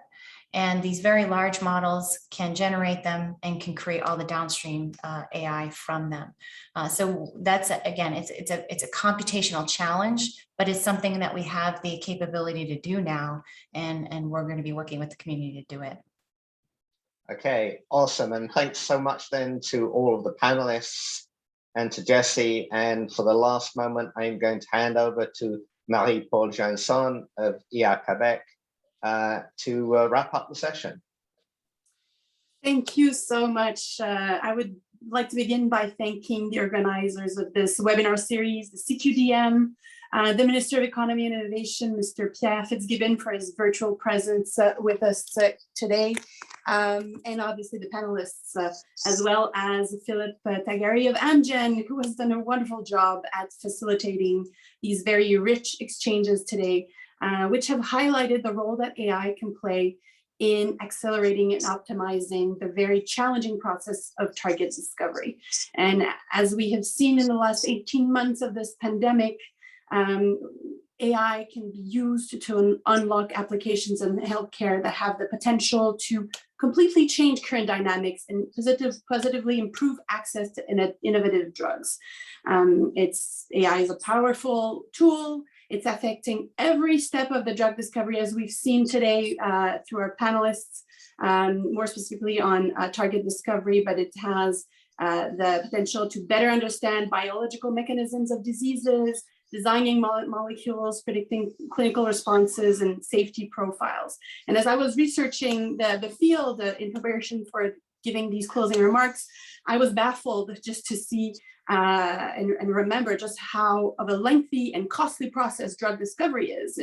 And these very large models can generate them and can create all the downstream AI from them. So that's, again, it's a computational challenge, but it's something that we have the capability to do now. And we're going to be working with the community to do it. Okay, awesome. And thanks so much then to all of the panelists and to Jesse. And for the last moment, I'm going to hand over to Marie-Paule Jeansonne of IA Quebec to wrap up the session. Thank you so much. I would like to begin by thanking the organizers of this webinar series, the CQDM, the Minister of Economy and Innovation, Mr. Pierre Fitzgibbon, for his virtual presence with us today, and obviously the panelists, as well as Philip Tagari of Amgen, who has done a wonderful job at facilitating these very rich exchanges today, which have highlighted the role that AI can play in accelerating and optimizing the very challenging process of target discovery. And as we have seen in the last 18 months of this pandemic, AI can be used to unlock applications in healthcare that have the potential to completely change current dynamics and positively improve access to innovative drugs. AI is a powerful tool. It's affecting every step of the drug discovery, as we've seen today through our panelists, more specifically on target discovery, but it has the potential to better understand biological mechanisms of diseases, designing molecules, predicting clinical responses and safety profiles. And as I was researching the field in preparation for giving these closing remarks, I was baffled just to see and remember just how of a lengthy and costly process drug discovery is.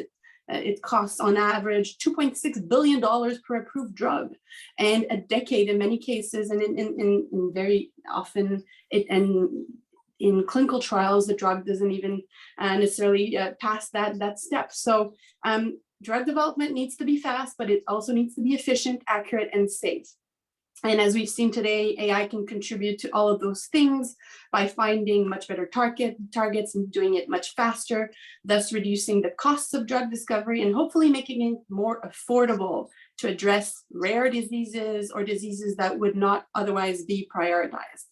It costs on average $2.6 billion per approved drug, and a decade in many cases, and in very often in clinical trials, the drug doesn't even necessarily pass that step. So drug development needs to be fast, but it also needs to be efficient, accurate, and safe. And as we've seen today, AI can contribute to all of those things by finding much better targets and doing it much faster, thus reducing the costs of drug discovery and hopefully making it more affordable to address rare diseases or diseases that would not otherwise be prioritized.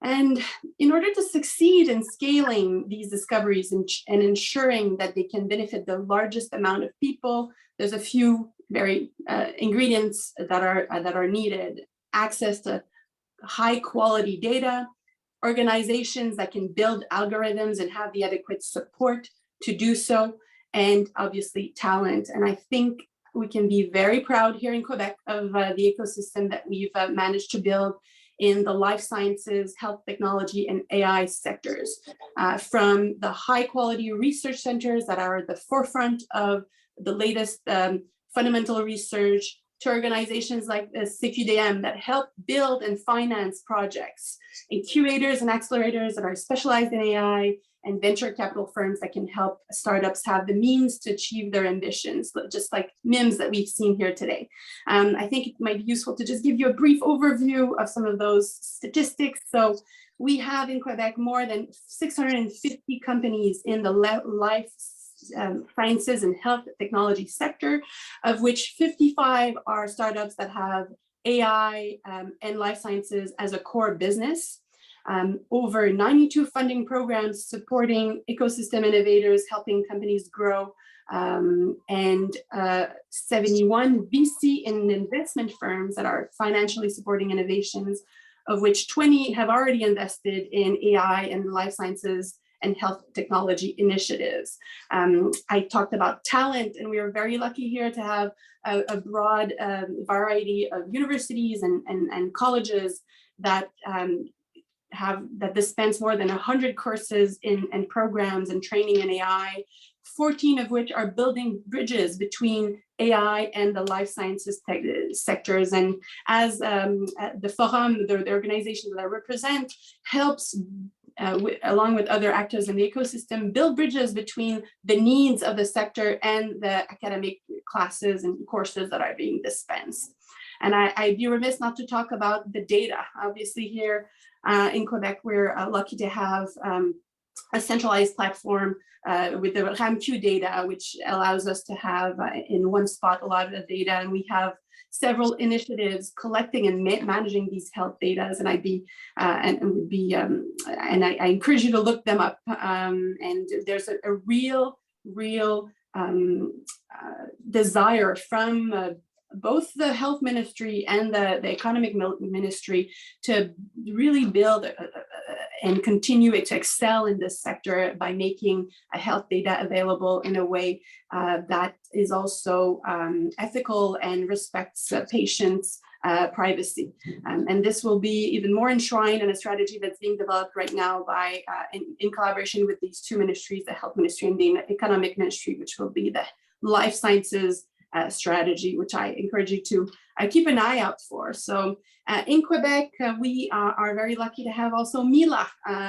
And in order to succeed in scaling these discoveries and ensuring that they can benefit the largest amount of people, there's a few very ingredients that are needed: access to high quality data, organizations that can build algorithms and have the adequate support to do so, and obviously talent. And I think we can be very proud here in Quebec of the ecosystem that we've managed to build in the life sciences, health technology, and AI sectors, from the high quality research centers that are at the forefront of the latest fundamental research, to organizations like the CQDM that help build and finance projects, incubators and accelerators that are specialized in AI, and venture capital firms that can help startups have the means to achieve their ambitions, just like MIMs that we've seen here today. I think it might be useful to just give you a brief overview of some of those statistics. So we have in Quebec more than 650 companies in the life sciences and health technology sector, of which 55 are startups that have AI and life sciences as a core business. Over 92 funding programs supporting ecosystem innovators, helping companies grow, and 71 VC and investment firms that are financially supporting innovations, of which 20 have already invested in AI and life sciences and health technology initiatives. I talked about talent, and we are very lucky here to have a broad variety of universities and colleges that dispense more than 100 courses and programs and training in AI, 14 of which are building bridges between AI and the life sciences sectors. And as the Forum, the organization that I represent, helps along with other actors in the ecosystem, build bridges between the needs of the sector and the academic classes and courses that are being dispensed. And I'd be remiss not to talk about the data. Obviously here in Quebec, we're lucky to have a centralized platform with the RAMQ data, which allows us to have in one spot a lot of the data. And we have several initiatives collecting and managing these health data, and I encourage you to look them up. And there's a real desire from both the health ministry and the economic ministry to really build and continue to excel in this sector by making health data available in a way that is also ethical and respects patients' privacy. And this will be even more enshrined in a strategy that's being developed right now by in collaboration with these two ministries, the Health Ministry and the Economic Ministry, which will be the Life Sciences strategy, which I encourage you to keep an eye out for. So in Quebec, we are very lucky to have also Mila,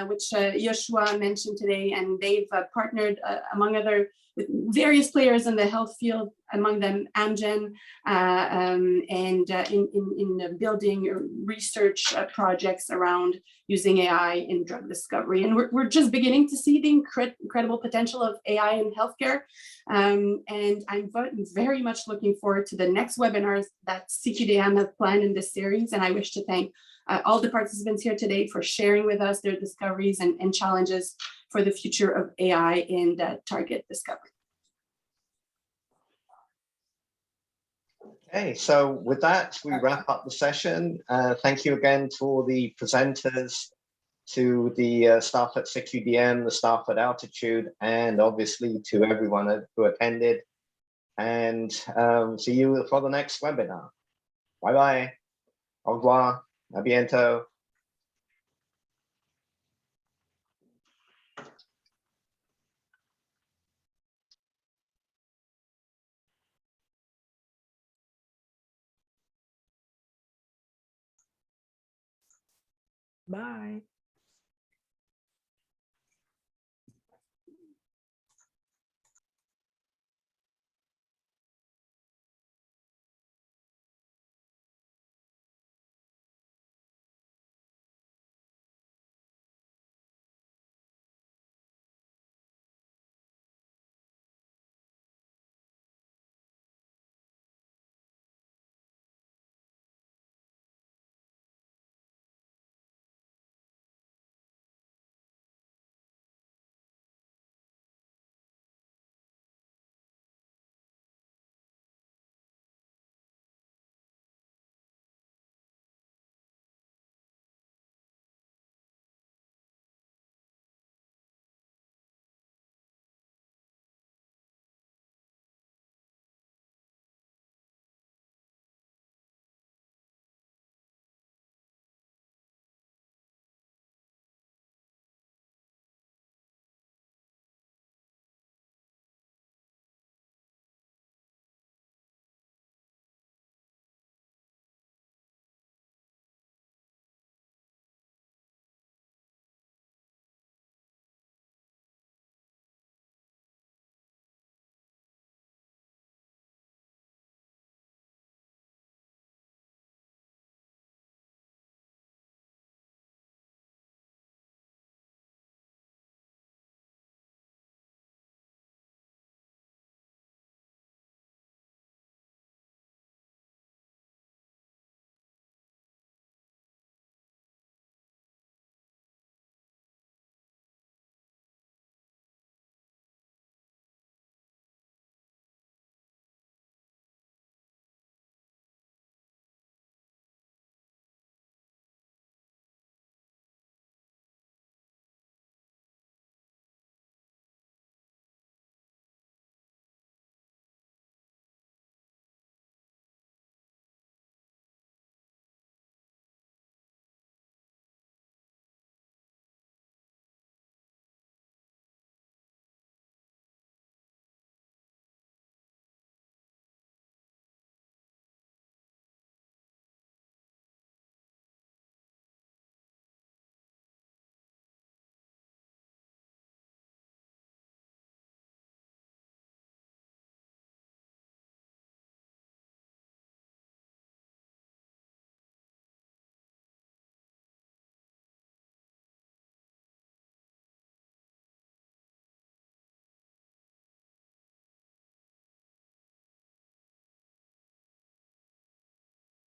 which Yoshua mentioned today, and they've partnered among other with various players in the health field, among them Amgen, and in building research projects around using AI in drug discovery. And we're just beginning to see the incredible potential of AI in healthcare. And I'm very much looking forward to the next webinars that CQDM has planned in this series. And I wish to thank all the participants here today for sharing with us their discoveries and challenges for the future of AI in target discovery. Okay, so with that, we wrap up the session. Thank you again to all the presenters, to the staff at CQDM, the staff at Altitude, and obviously to everyone who attended. And see you for the next webinar. Bye-bye. Au revoir. A bientôt. Bye.